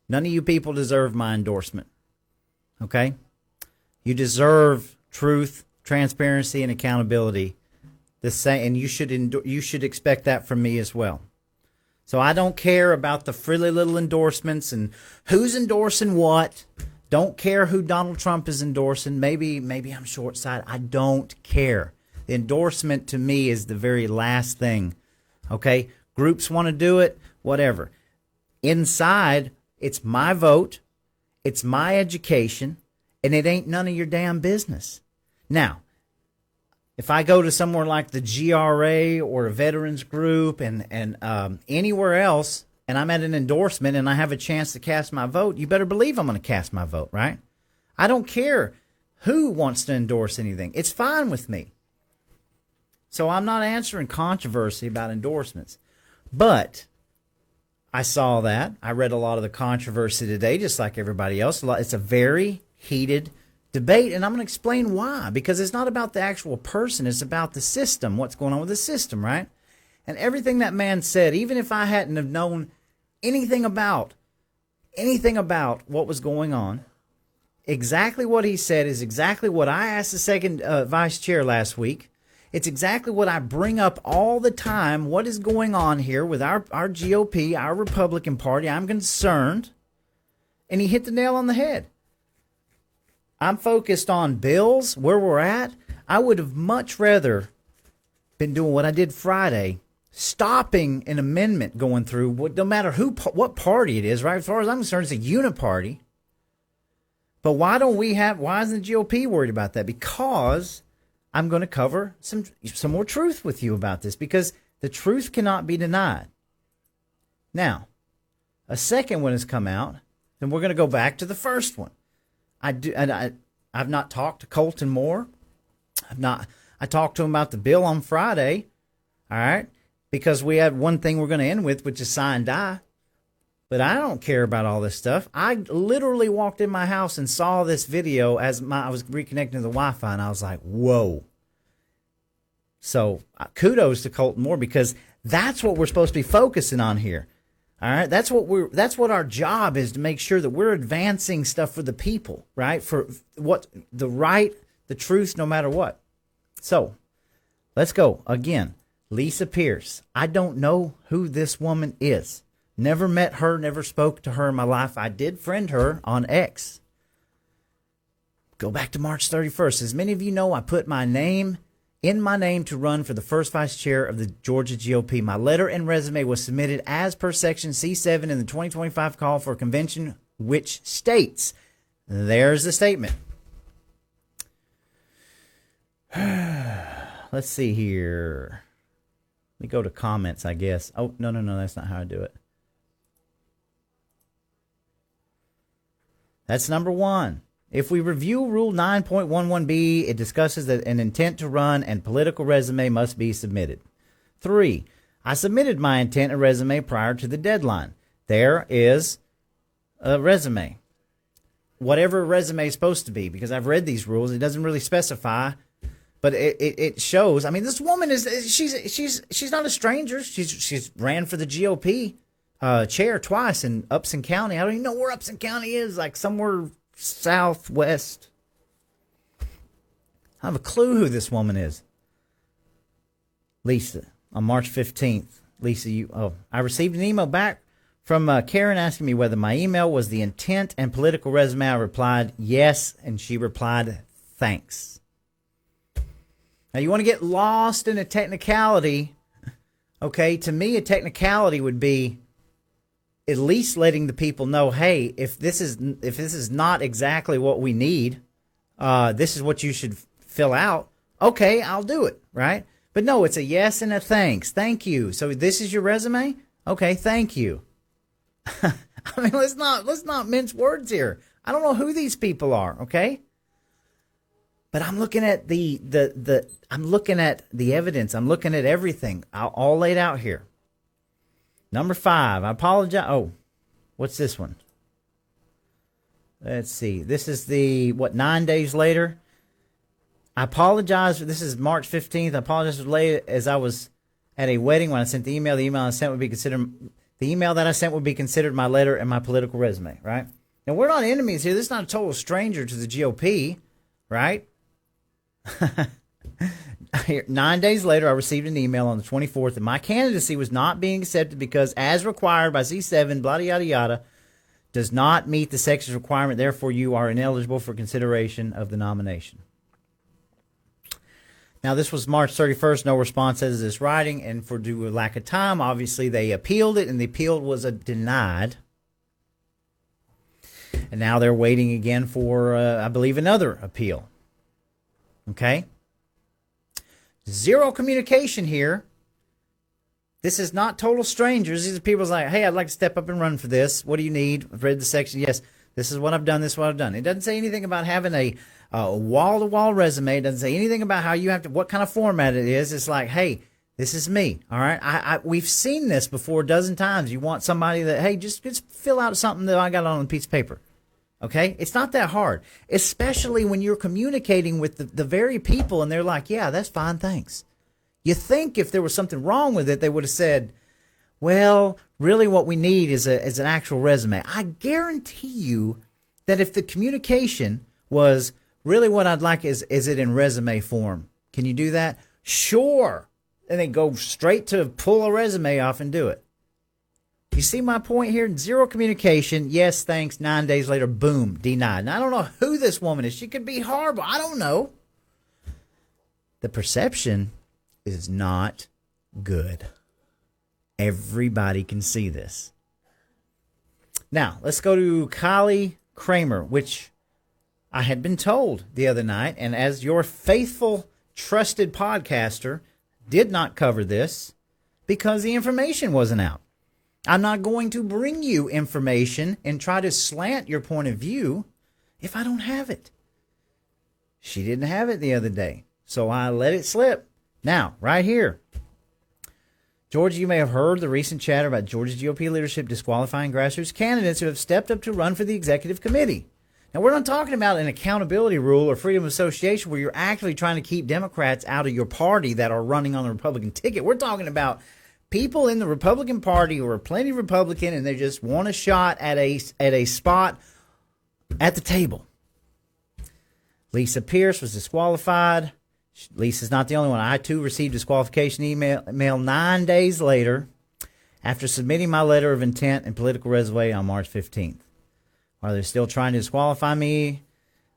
None of you people deserve my endorsement. Okay? You deserve truth, transparency, and accountability. The same, and you should expect that from me as well. So I don't care about the frilly little endorsements and who's endorsing what. Don't care who Donald Trump is endorsing. Maybe I'm short-sighted. I don't care. The endorsement to me is the very last thing. Okay? Groups want to do it, whatever. Inside, it's my vote, it's my education, and it ain't none of your damn business. Now, if I go to somewhere like the GRA or a veterans group and anywhere else, and I'm at an endorsement and I have a chance to cast my vote, you better believe I'm going to cast my vote, right? I don't care who wants to endorse anything. It's fine with me. So I'm not answering controversy about endorsements. But I saw that. I read a lot of the controversy today, just like everybody else. It's a very heated debate, and I'm going to explain why. Because it's not about the actual person. It's about the system, what's going on with the system, right? And everything that man said, even if I hadn't have known anything about anything about what was going on. Exactly what he said is exactly what I asked the second vice chair last week. It's exactly what I bring up all the time. What is going on here with our GOP, our Republican Party? I'm concerned. And he hit the nail on the head. I'm focused on bills, where we're at. I would have much rather been doing what I did Friday, stopping an amendment going through, no matter what party it is, right? As far as I'm concerned, it's a uniparty. But why isn't the GOP worried about that? Because I'm going to cover some more truth with you about this, because the truth cannot be denied. Now, a second one has come out, and we're going to go back to the first one. I've not talked to Colton Moore. I talked to him about the bill on Friday, all right, because we have one thing we're going to end with, which is Sine Die. But I don't care about all this stuff. I literally walked in my house and saw this video as I was reconnecting to the Wi-Fi, and I was like, whoa. So kudos to Colton Moore, because that's what we're supposed to be focusing on here. All right, that's what our job is, to make sure that we're advancing stuff for the people, right? For what the right, the truth, no matter what. So let's go again. Lisa Pierce. I don't know who this woman is. Never met her, never spoke to her in my life. I did friend her on X. Go back to March 31st. As many of you know, I put my name to run for the first vice chair of the Georgia GOP. My letter and resume was submitted as per section C7 in the 2025 call for convention, which states, there's the statement. Let's see here. Let me go to comments, I guess. Oh, no, that's not how I do it. That's number one. If we review Rule 9.11b, it discusses that an intent to run and political resume must be submitted. 3. I submitted my intent and resume prior to the deadline. There is a resume. Whatever a resume is supposed to be, because I've read these rules. It doesn't really specify, but it shows. I mean, this woman she's not a stranger. She's ran for the GOP chair twice in Upson County. I don't even know where Upson County is, like somewhere southwest. I have a clue who this woman is. Lisa, on March 15th. Lisa, I received an email back from Karen asking me whether my email was the intent and political resume. I replied, yes, and she replied, thanks. Now, you want to get lost in a technicality, okay? To me, a technicality would be at least letting the people know, hey, if this is not exactly what we need, this is what you should fill out. Okay, I'll do it, right? But no, it's a yes and a thanks. Thank you. So this is your resume? Okay, thank you. I mean, let's not mince words here. I don't know who these people are, okay? But I'm looking at I'm looking at the evidence. I'm looking at everything all laid out here. Number 5, I apologize. Oh, what's this one? Let's see. This is 9 days later. I apologize. This is March 15th. I apologize for late as I was at a wedding when I sent the email. The email that I sent would be considered my letter and my political resume, right? And we're not enemies here. This is not a total stranger to the GOP, right? 9 days later, I received an email on the 24th that my candidacy was not being accepted because, as required by C7, blah, yada, yada, does not meet the section's requirement. Therefore, you are ineligible for consideration of the nomination. Now, this was March 31st. No response as this writing. And for due lack of time, obviously, they appealed it, and the appeal was denied. And now they're waiting again for, I believe, another appeal. Okay? Zero communication here. This is not total strangers. These are people like, hey, I'd like to step up and run for this. What do you need? I've read the section. Yes, this is what I've done. This is what I've done. It doesn't say anything about having a wall-to-wall resume. It doesn't say anything about how you have to, what kind of format it is. It's like, hey, this is me. All right. We've seen this before a dozen times. You want somebody that, hey, just fill out something that I got on a piece of paper. Okay? It's not that hard, especially when you're communicating with the very people and they're like, yeah, that's fine, thanks. You think if there was something wrong with it, they would have said, well, really what we need is an actual resume. I guarantee you that if the communication was really what I'd like is it in resume form. Can you do that? Sure. And they go straight to pull a resume off and do it. You see my point here? Zero communication. Yes, thanks. 9 days later, boom, denied. And I don't know who this woman is. She could be horrible. I don't know. The perception is not good. Everybody can see this. Now, let's go to Kylie Kramer, which I had been told the other night, and as your faithful, trusted podcaster, did not cover this because the information wasn't out. I'm not going to bring you information and try to slant your point of view if I don't have it. She didn't have it the other day, so I let it slip. Now, right here. Georgia, you may have heard the recent chatter about Georgia's GOP leadership disqualifying grassroots candidates who have stepped up to run for the executive committee. Now, we're not talking about an accountability rule or freedom of association where you're actually trying to keep Democrats out of your party that are running on the Republican ticket. We're talking about people in the Republican Party who are plenty Republican and they just want a shot at a spot at the table. Lisa Pierce was disqualified. Lisa's not the only one. I, too, received disqualification email 9 days later after submitting my letter of intent and political resume on March 15th. While they're still trying to disqualify me,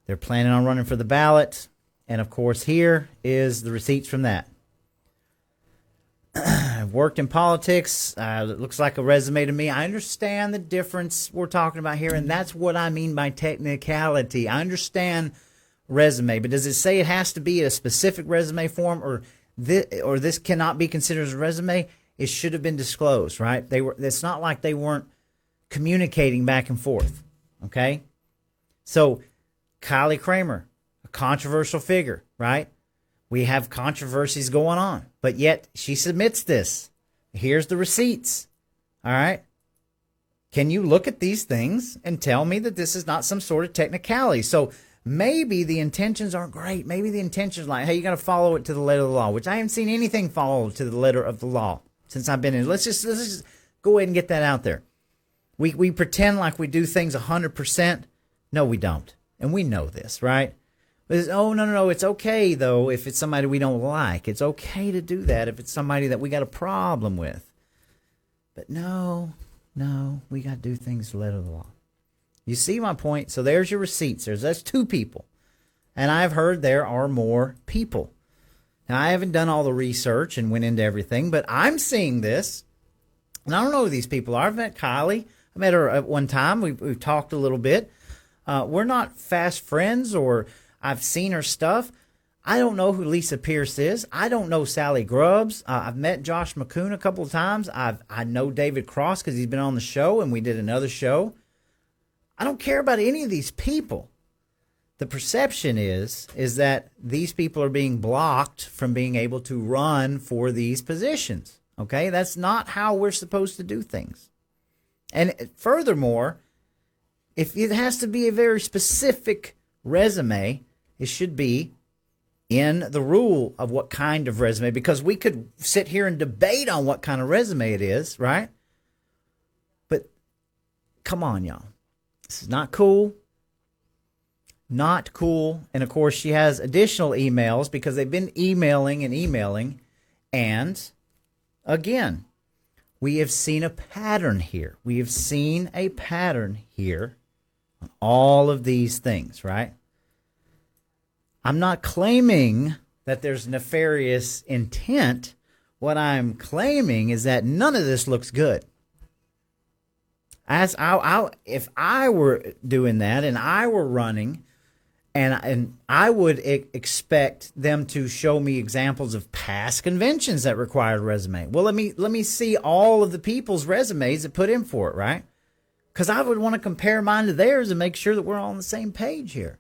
they're planning on running for the ballot. And, of course, here is the receipts from that. I've worked in politics. It looks like a resume to me. I understand the difference we're talking about here, and that's what I mean by technicality. I understand resume, but does it say it has to be a specific resume form, or this cannot be considered as a resume? It should have been disclosed, right? It's not like they weren't communicating back and forth. Okay, so Kylie Kramer, a controversial figure, right? We have controversies going on, but yet she submits this. Here's the receipts. All right. Can you look at these things and tell me that this is not some sort of technicality? So maybe the intentions aren't great. Maybe the intentions like, hey, you got to follow it to the letter of the law, which I haven't seen anything followed to the letter of the law since I've been in. Let's just go ahead and get that out there. We pretend like we do things 100%. No, we don't. And we know this, right? But no. It's okay, though, if it's somebody we don't like. It's okay to do that if it's somebody that we got a problem with. But no, we got to do things to the letter of the law. You see my point? So there's your receipts. That's two people. And I've heard there are more people. Now, I haven't done all the research and went into everything, but I'm seeing this. And I don't know who these people are. I've met Kylie. I met her at one time. We've talked a little bit. We're not fast friends, or I've seen her stuff. I don't know who Lisa Pierce is. I don't know Sally Grubbs. I've met Josh McCoon a couple of times. I know David Cross because he's been on the show, and we did another show. I don't care about any of these people. The perception is that these people are being blocked from being able to run for these positions. Okay? That's not how we're supposed to do things. And furthermore, if it has to be a very specific resume, it should be in the rule of what kind of resume, because we could sit here and debate on what kind of resume it is, right? But come on, y'all. This is not cool. Not cool. And of course, she has additional emails because they've been emailing. And again, we have seen a pattern here. On all of these things, right? I'm not claiming that there's nefarious intent. What I'm claiming is that none of this looks good. If I were doing that and I were running, and I would expect them to show me examples of past conventions that required a resume. Well, let me see all of the people's resumes that put in for it, right? Because I would want to compare mine to theirs and make sure that we're all on the same page here.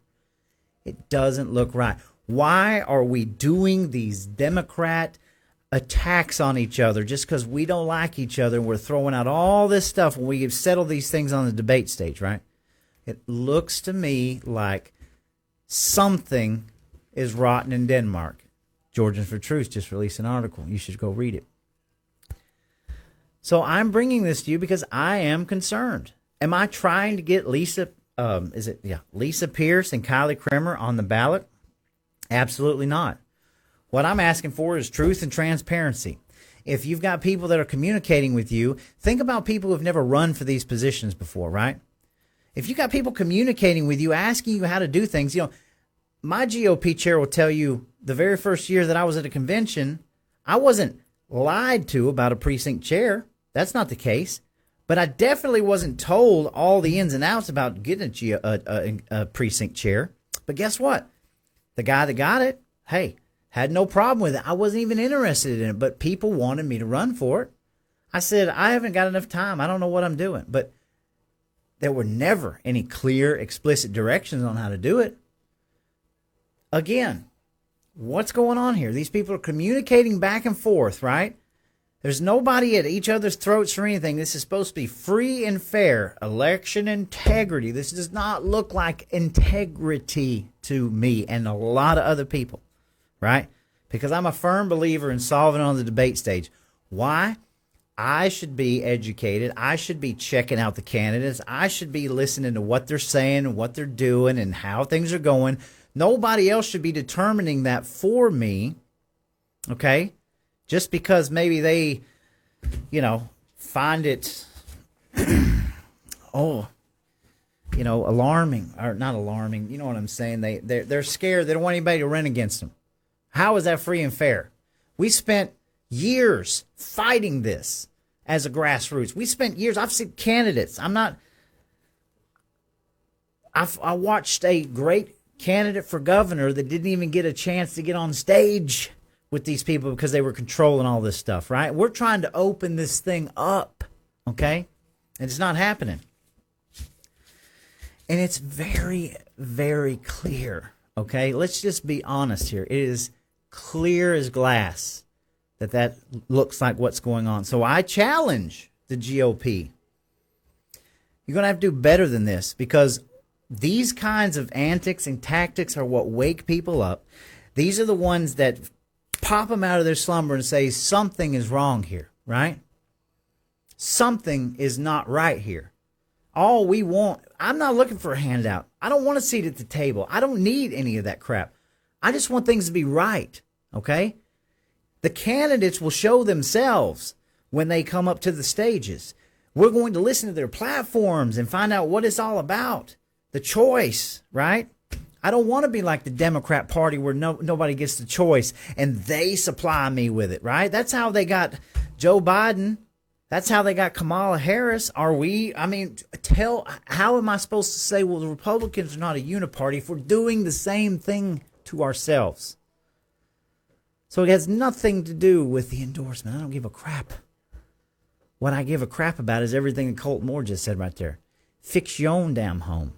It doesn't look right. Why are we doing these Democrat attacks on each other just because we don't like each other, and we're throwing out all this stuff when we've settled these things on the debate stage, right? It looks to me like something is rotten in Denmark. Georgians for Truth just released an article. You should go read it. So I'm bringing this to you because I am concerned. Am I trying to get Lisa Pierce and Kylie Kremer on the ballot? Absolutely not. What I'm asking for is truth and transparency. If you've got people that are communicating with you, think about people who've never run for these positions before, right? If you got people communicating with you, asking you how to do things, my GOP chair will tell you the very first year that I was at a convention, I wasn't lied to about a precinct chair. That's not the case. But I definitely wasn't told all the ins and outs about getting a precinct chair. But guess what? The guy that got it, hey, had no problem with it. I wasn't even interested in it, but people wanted me to run for it. I said, I haven't got enough time. I don't know what I'm doing. But there were never any clear, explicit directions on how to do it. Again, what's going on here? These people are communicating back and forth, right? There's nobody at each other's throats for anything. This is supposed to be free and fair. Election integrity. This does not look like integrity to me and a lot of other people, right? Because I'm a firm believer in solving on the debate stage. Why? I should be educated. I should be checking out the candidates. I should be listening to what they're saying and what they're doing and how things are going. Nobody else should be determining that for me, okay? Just because maybe they, find it, alarming, or not alarming, you know what I'm saying? They're scared. They don't want anybody to run against them. How is that free and fair? We spent years fighting this as a grassroots. We spent years. I've seen candidates. I watched a great candidate for governor that didn't even get a chance to get on stage with these people because they were controlling all this stuff, right? We're trying to open this thing up, okay? And it's not happening. And it's very, very clear, okay? Let's just be honest here. It is clear as glass that looks like what's going on. So I challenge the GOP. You're going to have to do better than this, because these kinds of antics and tactics are what wake people up. These are the ones that pop them out of their slumber and say something is wrong here, right? Something is not right here. All we want, I'm not looking for a handout. I don't want a seat at the table. I don't need any of that crap. I just want things to be right, okay? The candidates will show themselves when they come up to the stages. We're going to listen to their platforms and find out what it's all about. The choice, right? I don't want to be like the Democrat Party where nobody gets the choice and they supply me with it, right? That's how they got Joe Biden. That's how they got Kamala Harris. How am I supposed to say, well, the Republicans are not a uniparty if we're doing the same thing to ourselves? So it has nothing to do with the endorsement. I don't give a crap. What I give a crap about is everything that Colt Moore just said right there. Fix your own damn home.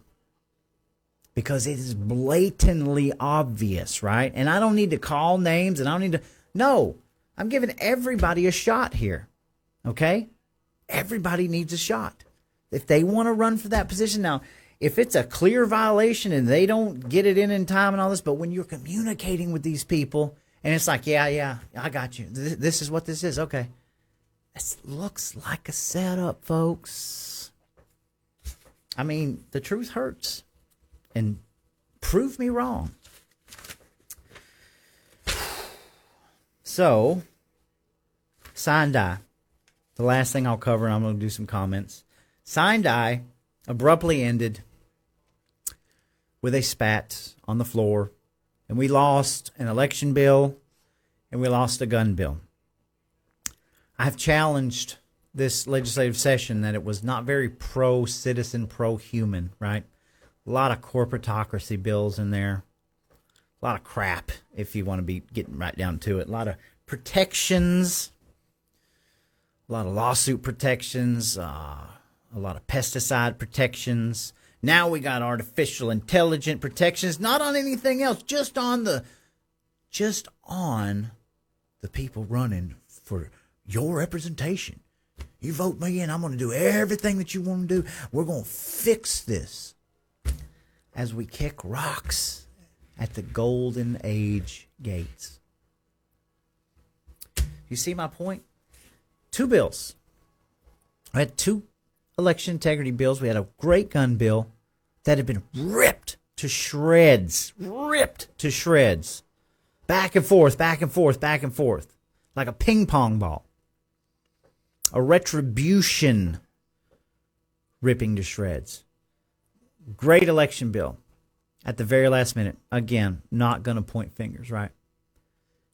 Because it is blatantly obvious, right? And I don't need to call names, and I don't need to... No, I'm giving everybody a shot here, okay? Everybody needs a shot. If they want to run for that position. Now, if it's a clear violation and they don't get it in time and all this, but when you're communicating with these people, and it's like, yeah, I got you. This is what this is, okay. This looks like a setup, folks. I mean, the truth hurts. And prove me wrong. So, Sine Die. The last thing I'll cover, and I'm going to do some comments. Sine Die abruptly ended with a spat on the floor. And we lost an election bill, and we lost a gun bill. I've challenged this legislative session that it was not very pro-citizen, pro-human, right? A lot of corporatocracy bills in there. A lot of crap, if you want to be getting right down to it. A lot of protections. A lot of lawsuit protections. A lot of pesticide protections. Now we got artificial intelligence protections. Not on anything else. Just on the people running for your representation. You vote me in, I'm going to do everything that you want to do. We're going to fix this. As we kick rocks at the golden age gates. You see my point? 2 bills. We had 2 election integrity bills. We had a great gun bill that had been ripped to shreds. Ripped to shreds. Back and forth, back and forth, back and forth. Like a ping pong ball. A retribution ripping to shreds. Great election bill. At the very last minute. Again, not going to point fingers, right?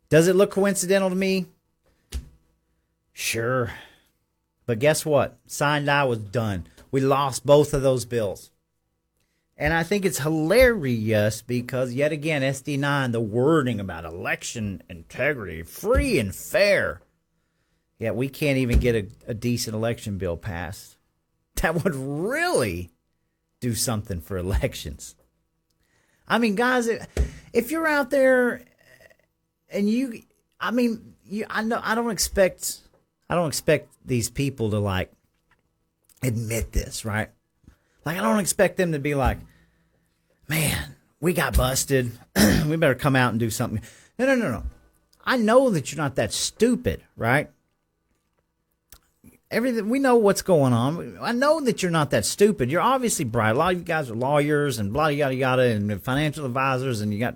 Does it look coincidental to me? Sure. But guess what? Sine Die was done. We lost both of those bills. And I think it's hilarious because, yet again, SD9, the wording about election integrity, free and fair. Yet we can't even get a decent election bill passed. That would really do something for elections. I mean, guys, if you're out there and I don't expect these people to, like, admit this, right? Like, I don't expect them to be like, man, we got busted. We better come out and do something. No. I know that you're not that stupid, right? Everything, we know what's going on. I know that you're not that stupid. You're obviously bright. A lot of you guys are lawyers and blah, yada, yada, and financial advisors, and you got,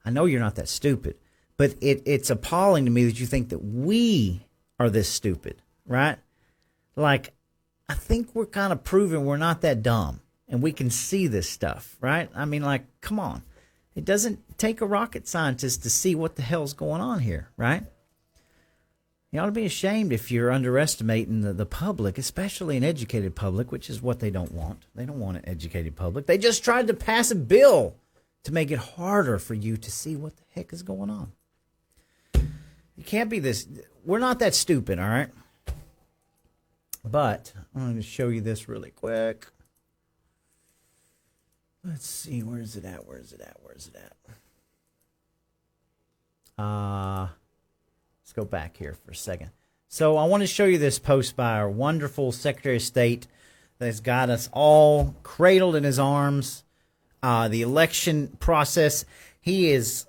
I know you're not that stupid. But it's appalling to me that you think that we are this stupid, right? Like, I think we're kind of proving we're not that dumb, and we can see this stuff, right? I mean, like, come on. It doesn't take a rocket scientist to see what the hell's going on here, right? You ought to be ashamed if you're underestimating the public, especially an educated public, which is what they don't want. They don't want an educated public. They just tried to pass a bill to make it harder for you to see what the heck is going on. You can't be this. We're not that stupid, all right? But I'm going to show you this really quick. Let's see. Where's it at? Let's go back here for a second. So I want to show you this post by our wonderful Secretary of State that's got us all cradled in his arms. The election process, he is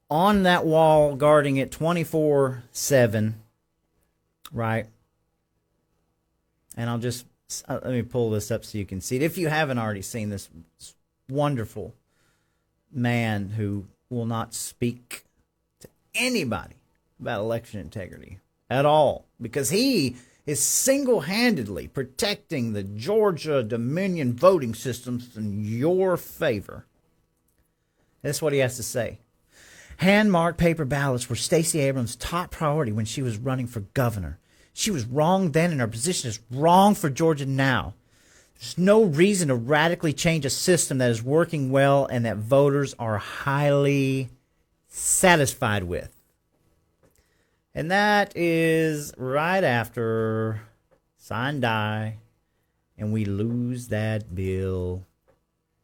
on that wall guarding it 24/7, right? And let me pull this up so you can see it. If you haven't already seen this wonderful man who will not speak to anybody about election integrity at all, because he is single-handedly protecting the Georgia Dominion voting systems in your favor. That's what he has to say. Hand-marked paper ballots were Stacey Abrams' top priority when she was running for governor. She was wrong then, and her position is wrong for Georgia now. There's no reason to radically change a system that is working well and that voters are highly satisfied with. And that is right after Sine Die, and we lose that bill.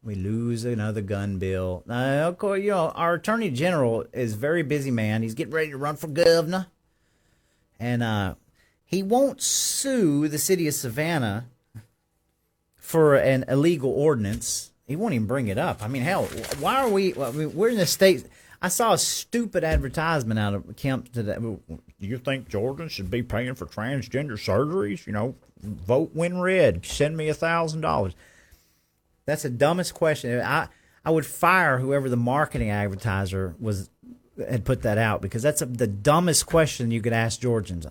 We lose another gun bill. Now, of course, our Attorney General is a very busy man. He's getting ready to run for governor. And he won't sue the city of Savannah for an illegal ordinance. He won't even bring it up. I mean, hell, why are we... we're in the state... I saw a stupid advertisement out of Kemp today. You think Georgians should be paying for transgender surgeries? Vote when red. Send me $1,000. That's the dumbest question. I would fire whoever the marketing advertiser had put that out, because that's the dumbest question you could ask Georgians.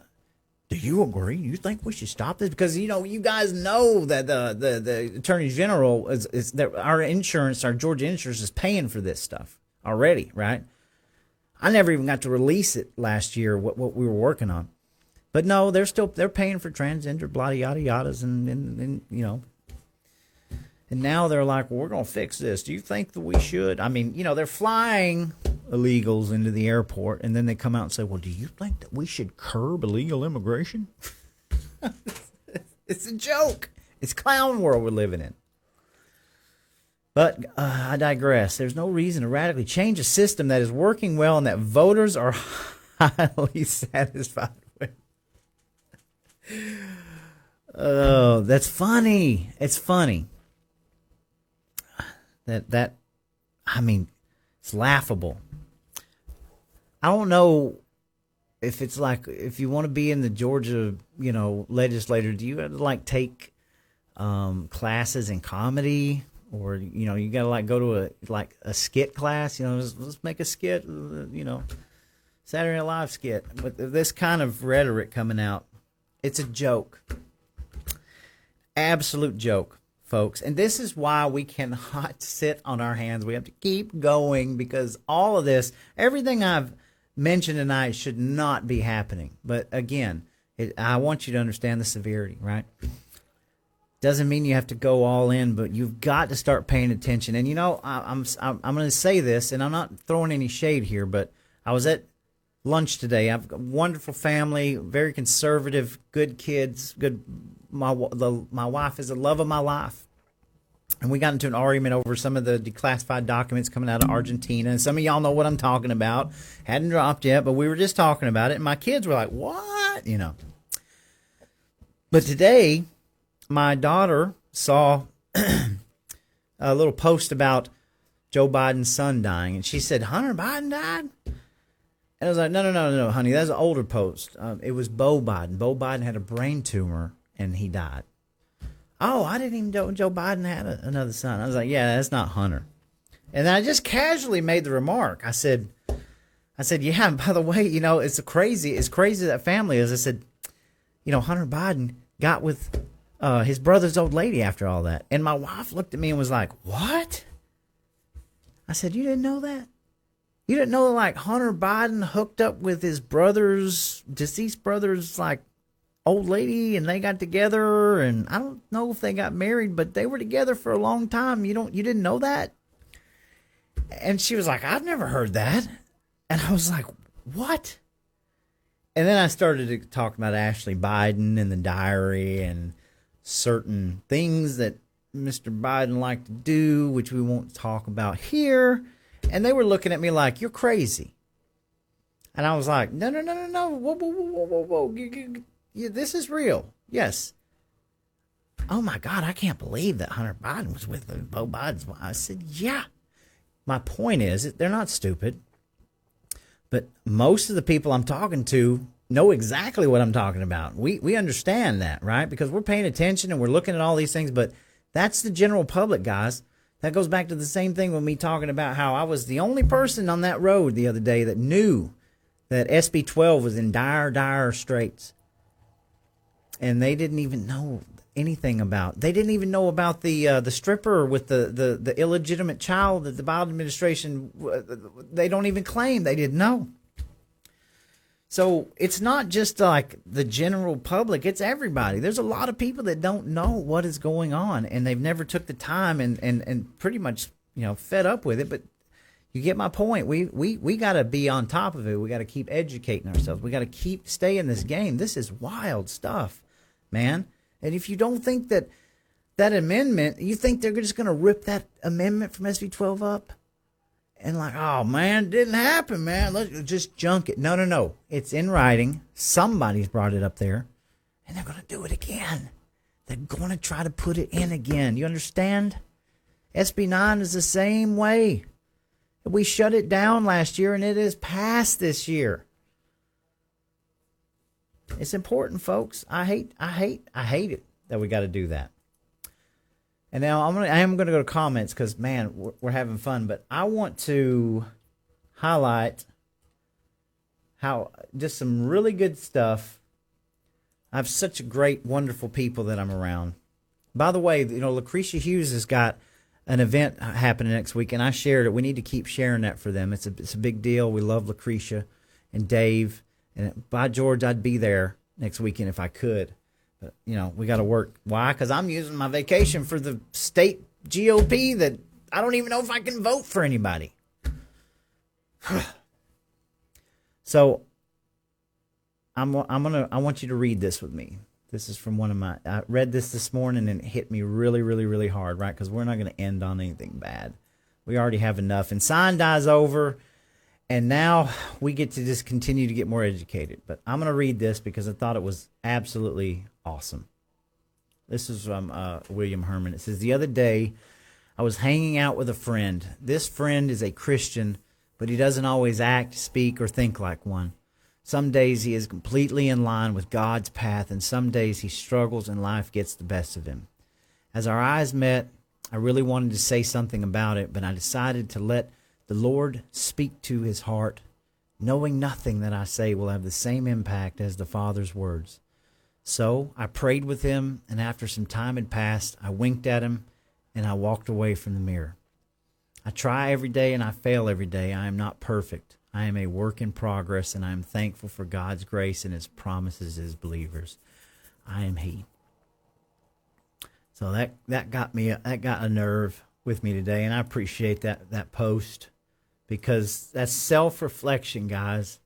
Do you agree? You think we should stop this? Because, you guys know that the Attorney General is that our insurance, our Georgia insurance, is paying for this stuff already, right? I never even got to release it last year, what we were working on. But no, they're paying for transgender blah yada yadas and and now they're like, well, we're going to fix this. Do you think that we should? I mean, they're flying illegals into the airport, and then they come out and say, well, do you think that we should curb illegal immigration? It's a joke. It's clown world we're living in. But I digress. There's no reason to radically change a system that is working well and that voters are highly satisfied with. Oh, that's funny. It's funny. I mean, it's laughable. I don't know if it's like, if you want to be in the Georgia, legislature, do you have to like take classes in comedy, or you got to like go to a skit class? Let's make a skit, Saturday Night Live skit. But this kind of rhetoric coming out, it's a joke, absolute joke, folks. And this is why we cannot sit on our hands. We have to keep going, because all of this, everything I've mentioned tonight should not be happening. But again, I want you to understand the severity, right? Doesn't mean you have to go all in, but you've got to start paying attention. And I'm going to say this, and I'm not throwing any shade here, but I was at lunch today. I've got a wonderful family, very conservative, good kids, good. My wife is the love of my life. And we got into an argument over some of the declassified documents coming out of Argentina. And some of y'all know what I'm talking about. Hadn't dropped yet, but we were just talking about it. And my kids were like, what? But today, my daughter saw a little post about Joe Biden's son dying. And she said, Hunter Biden died? And I was like, no, honey, that's an older post. It was Beau Biden. Beau Biden had a brain tumor, and he died. Oh, I didn't even know Joe Biden had another son. I was like, yeah, that's not Hunter. And then I just casually made the remark. I said, yeah, and by the way, it's crazy that family is. I said, Hunter Biden got with his brother's old lady after all that. And my wife looked at me and was like, what? I said, you didn't know that? You didn't know like Hunter Biden hooked up with his deceased brother's like old lady, and they got together, and I don't know if they got married, but they were together for a long time. You didn't know that? And she was like, I've never heard that. And I was like, what? And then I started to talk about Ashley Biden and the diary and certain things that Mr. Biden liked to do, which we won't talk about here. And they were looking at me like, you're crazy. And I was like, no. Whoa. Yeah, this is real. Yes. Oh my God, I can't believe that Hunter Biden was with Beau Biden's wife. I said, yeah. My point is, they're not stupid. But most of the people I'm talking to know exactly what I'm talking about. We understand that, right? Because we're paying attention and we're looking at all these things. But that's the general public, guys. That goes back to the same thing with me talking about how I was the only person on that road the other day that knew that SB 12 was in dire straits. And they didn't even know anything about. They didn't even know about the stripper with the illegitimate child that the Biden administration, they don't even claim. They didn't know. So it's not just like the general public, it's everybody. There's a lot of people that don't know what is going on, and they've never took the time and pretty much, fed up with it. But you get my point. We got to be on top of it. We got to keep educating ourselves. We got to keep staying in this game. This is wild stuff, man. And if you don't think that amendment, you think they're just going to rip that amendment from SB 12 up? And like, oh, man, it didn't happen, man. Let's just junk it. No. It's in writing. Somebody's brought it up there. And they're going to do it again. They're going to try to put it in again. You understand? SB 9 is the same way. We shut it down last year, and it is passed this year. It's important, folks. I hate it that we got to do that. And now I am going to go to comments because, man, we're having fun. But I want to highlight how just some really good stuff. I have such great, wonderful people that I'm around. By the way, Lucretia Hughes has got an event happening next week, and I shared it. We need to keep sharing that for them. It's a big deal. We love Lucretia and Dave. And by George, I'd be there next weekend if I could. But, we got to work. Why? Because I'm using my vacation for the state GOP that I don't even know if I can vote for anybody. So I want you to read this with me. This is from I read this morning and it hit me really, really, really hard, right? Because we're not going to end on anything bad. We already have enough. And Sine Die's over. And now we get to just continue to get more educated. But I'm going to read this because I thought it was absolutely awesome. This is from William Herman. It says, the other day, I was hanging out with a friend. This friend is a Christian, but he doesn't always act, speak, or think like one. Some days he is completely in line with God's path, and some days he struggles and life gets the best of him. As our eyes met, I really wanted to say something about it, but I decided to let the Lord speak to his heart, knowing nothing that I say will have the same impact as the Father's words. So I prayed with him, and after some time had passed, I winked at him, and I walked away from the mirror. I try every day, and I fail every day. I am not perfect. I am a work in progress, and I am thankful for God's grace and his promises as believers. I am he. So that got a nerve with me today, and I appreciate that post, because that's self-reflection, guys.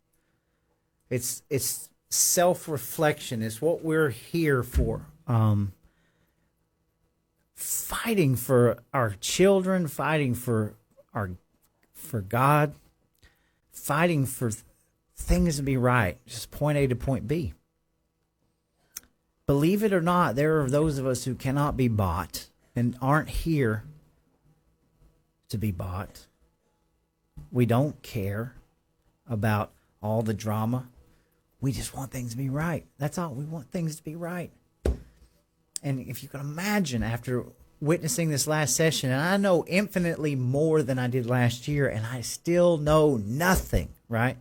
It's self-reflection. It's what we're here for. Fighting for our children, fighting for God, fighting for things to be right, just point A to point B. Believe it or not, there are those of us who cannot be bought and aren't here to be bought. We don't care about all the drama. We just want things to be right. That's all. We want things to be right. And if you can imagine, after witnessing this last session, and I know infinitely more than I did last year, and I still know nothing, right?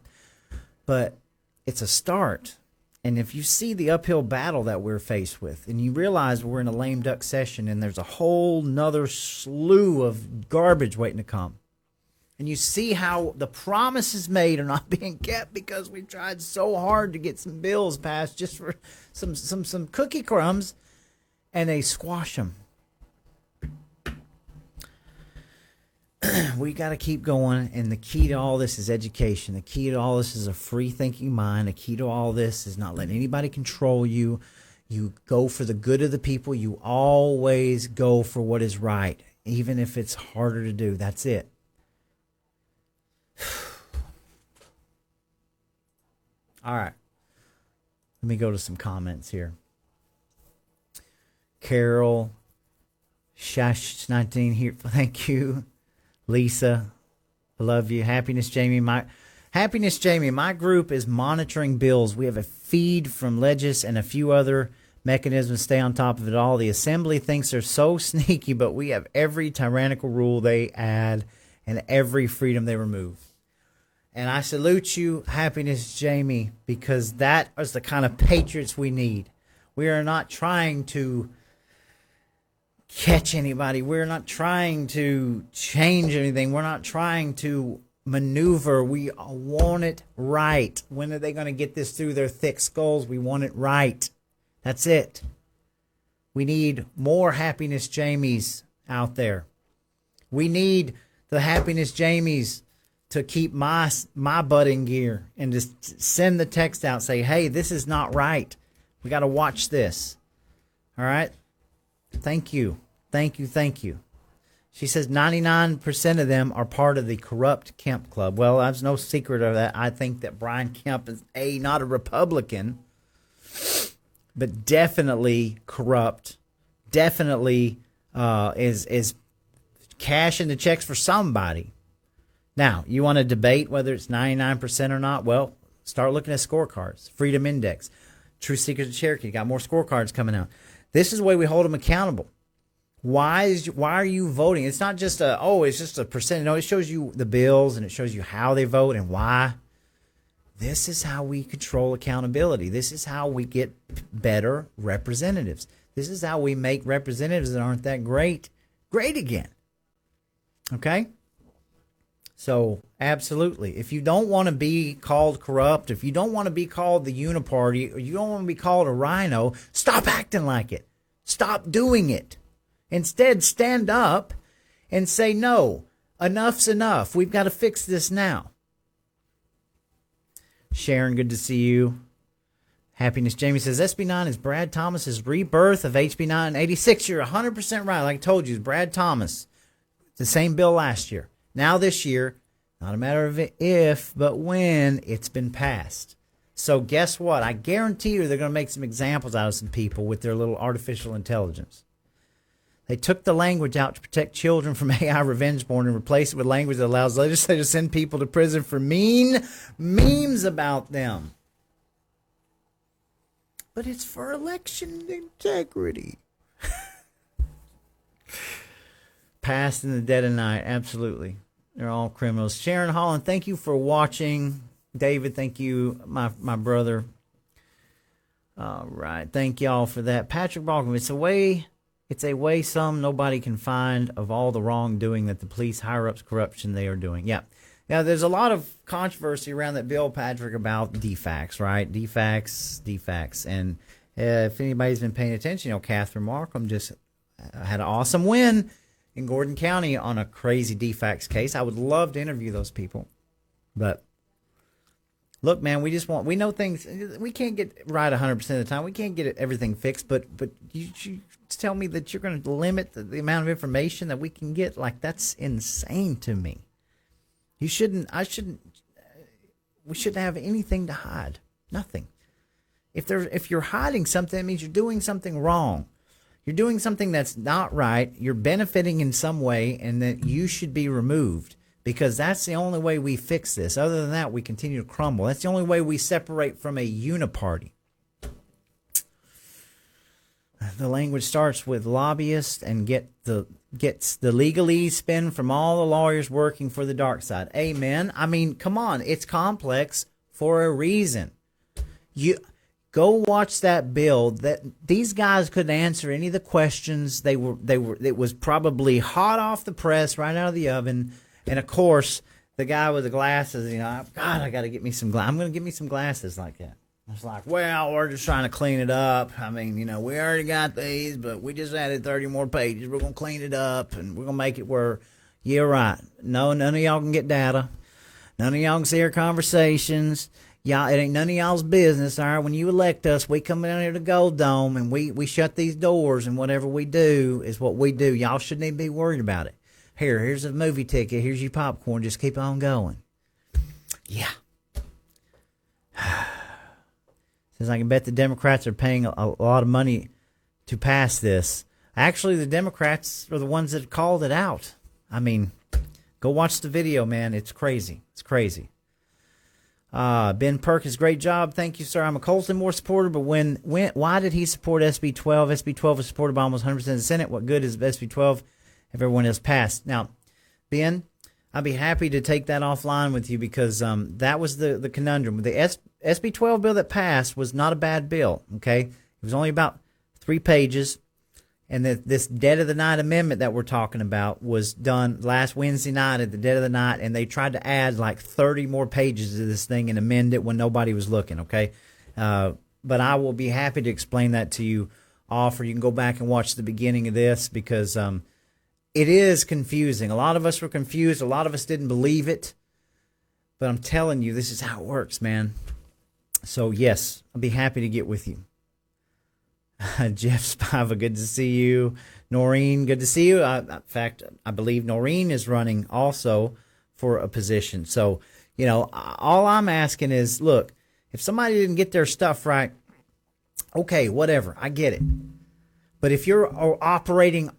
But it's a start. And if you see the uphill battle that we're faced with, and you realize we're in a lame duck session and there's a whole nother slew of garbage waiting to come, and you see how the promises made are not being kept because we tried so hard to get some bills passed just for some cookie crumbs, and they squash them. We got to keep going, and the key to all this is education. The key to all this is a free-thinking mind. The key to all this is not letting anybody control you. You go for the good of the people. You always go for what is right, even if it's harder to do. That's it. All right. Let me go to some comments here. Carol, Shash19 here. Thank you. Lisa, I love you. Happiness Jamie, my group is monitoring bills. We have a feed from Legis and a few other mechanisms to stay on top of it all. The assembly thinks they're so sneaky, but we have every tyrannical rule they add and every freedom they remove. And I salute you, Happiness Jamie, because that is the kind of patriots we need. We are not trying to catch anybody. We're not trying to change anything. We're not trying to maneuver. We want it right. When are they going to get this through their thick skulls? We want it right. That's it. We need more Happiness Jamies out there. We need the Happiness Jamies to keep my butt in gear and just send the text out, say, hey, this is not right. We got to watch this. All right? Thank you. Thank you. Thank you. She says 99% of them are part of the corrupt Kemp Club. Well, there's no secret of that. I think that Brian Kemp is, not a Republican, but definitely corrupt. Definitely is cashing the checks for somebody. Now, you want to debate whether it's 99% or not? Well, start looking at scorecards. Freedom Index. True Seekers of Cherokee got more scorecards coming out. This is the way we hold them accountable. Why are you voting? It's not just it's just a percentage. No, it shows you the bills and it shows you how they vote and why. This is how we control accountability. This is how we get better representatives. This is how we make representatives that aren't that great again. Okay? So, absolutely. If you don't want to be called corrupt, if you don't want to be called the uniparty, or you don't want to be called a rhino, stop acting like it. Stop doing it. Instead, stand up and say, no, enough's enough. We've got to fix this now. Sharon, good to see you. Happiness Jamie says, SB9 is Brad Thomas's rebirth of HB9 86. You're 100% right. Like I told you, it's Brad Thomas. The same bill last year. Now this year, not a matter of if, but when it's been passed. So guess what? I guarantee you they're going to make some examples out of some people with their little artificial intelligence. They took the language out to protect children from AI revenge porn and replaced it with language that allows legislators to send people to prison for mean memes about them. but it's for election integrity. Passed in the dead of night. Absolutely. They're all criminals. Sharon Holland, thank you for watching. David, thank you, my brother. All right. Thank y'all for that. Patrick Balcom, it's a way some nobody can find of all the wrongdoing that the police higher-ups corruption they are doing. Yeah. Now, there's a lot of controversy around that bill, Patrick, about DFACs, right? DFACs. And if anybody's been paying attention, Catherine Markham just had an awesome win in Gordon County on a crazy DFACs case. I would love to interview those people. But look, man, we know things. We can't get right 100% of the time. We can't get everything fixed, but you tell me that you're going to limit the amount of information that we can get? Like, that's insane to me. We shouldn't have anything to hide. Nothing. If you're hiding something, it means you're doing something wrong. You're doing something that's not right. You're benefiting in some way, and that you should be removed, because that's the only way we fix this. Other than that, we continue to crumble. That's the only way we separate from a uniparty. The language starts with lobbyists and gets the legalese spin from all the lawyers working for the dark side. Amen. I mean, come on. It's complex for a reason. You go watch that bill. That these guys couldn't answer any of the questions. It was probably hot off the press, right out of the oven. And of course, the guy with the glasses, I got to get me some I'm going to get me some glasses like that. It's like, well, we're just trying to clean it up. I mean, we already got these, but we just added 30 more pages. We're going to clean it up, and we're going to make it where, yeah, right. No, none of y'all can get data. None of y'all can see our conversations. Y'all, it ain't none of y'all's business, all right? When you elect us, we come down here to Gold Dome, and we shut these doors, and whatever we do is what we do. Y'all shouldn't even be worried about it. Here's a movie ticket. Here's your popcorn. Just keep on going. Yeah. Says I can bet the Democrats are paying a lot of money to pass this. Actually, the Democrats are the ones that called it out. I mean, go watch the video, man. It's crazy. It's crazy. Ben Perkins, great job. Thank you, sir. I'm a Colson Moore supporter, but why did he support SB 12? SB 12 was supported by almost 100% of the Senate. What good is SB 12 if everyone else passed? Now, Ben, I'd be happy to take that offline with you, because that was the conundrum. The SB 12 bill that passed was not a bad bill, okay? It was only about 3 pages, and this dead of the night amendment that we're talking about was done last Wednesday night at the dead of the night, and they tried to add like 30 more pages to this thing and amend it when nobody was looking, okay? But I will be happy to explain that to you off, or you can go back and watch the beginning of this, because it is confusing. A lot of us were confused. A lot of us didn't believe it. But I'm telling you, this is how it works, man. So, yes, I'll be happy to get with you. Jeff Spiva, good to see you. Noreen, good to see you. In fact, I believe Noreen is running also for a position. So, all I'm asking is, look, if somebody didn't get their stuff right, okay, whatever. I get it. But if you're operating,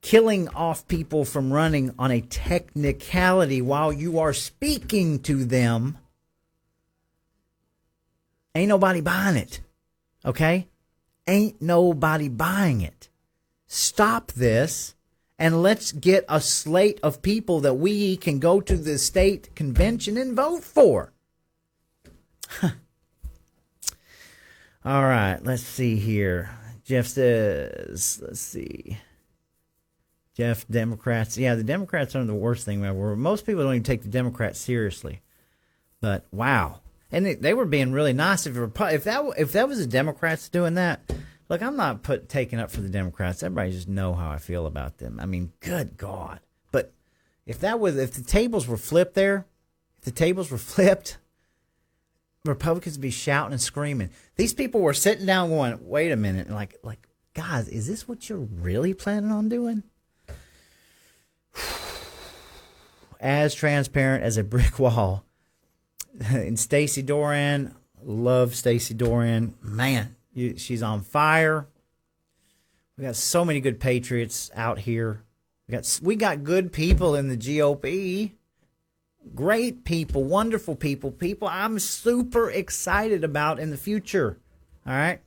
killing off people from running on a technicality while you are speaking to them, ain't nobody buying it. Okay? Ain't nobody buying it. Stop this, and let's get a slate of people that we can go to the state convention and vote for. All right, let's see here. Jeff says, let's see. Jeff, Democrats. Yeah, the Democrats are the worst thing ever. Most people don't even take the Democrats seriously. But, wow. And they were being really nice. If that was the Democrats doing that, look, I'm not taking up for the Democrats. Everybody just know how I feel about them. I mean, good God. But if the tables were flipped there, Republicans would be shouting and screaming. These people were sitting down going, wait a minute, like, guys, is this what you're really planning on doing? As transparent as a brick wall. And Stacey Doran, love Stacey Doran. Man, she's on fire. We got so many good patriots out here. We got good people in the GOP. Great people, wonderful people I'm super excited about in the future. All right?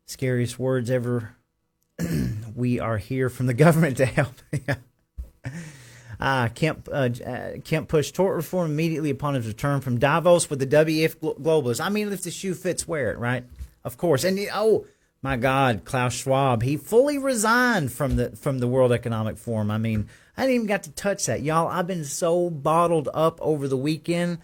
Scariest words ever. We are here from the government to help. Kemp pushed tort reform immediately upon his return from Davos with the WF globalists. I mean, if the shoe fits, wear it, right? Of course. And oh my God, Klaus Schwab, he fully resigned from the World Economic Forum. I mean, I didn't even got to touch that, y'all. I've been so bottled up over the weekend.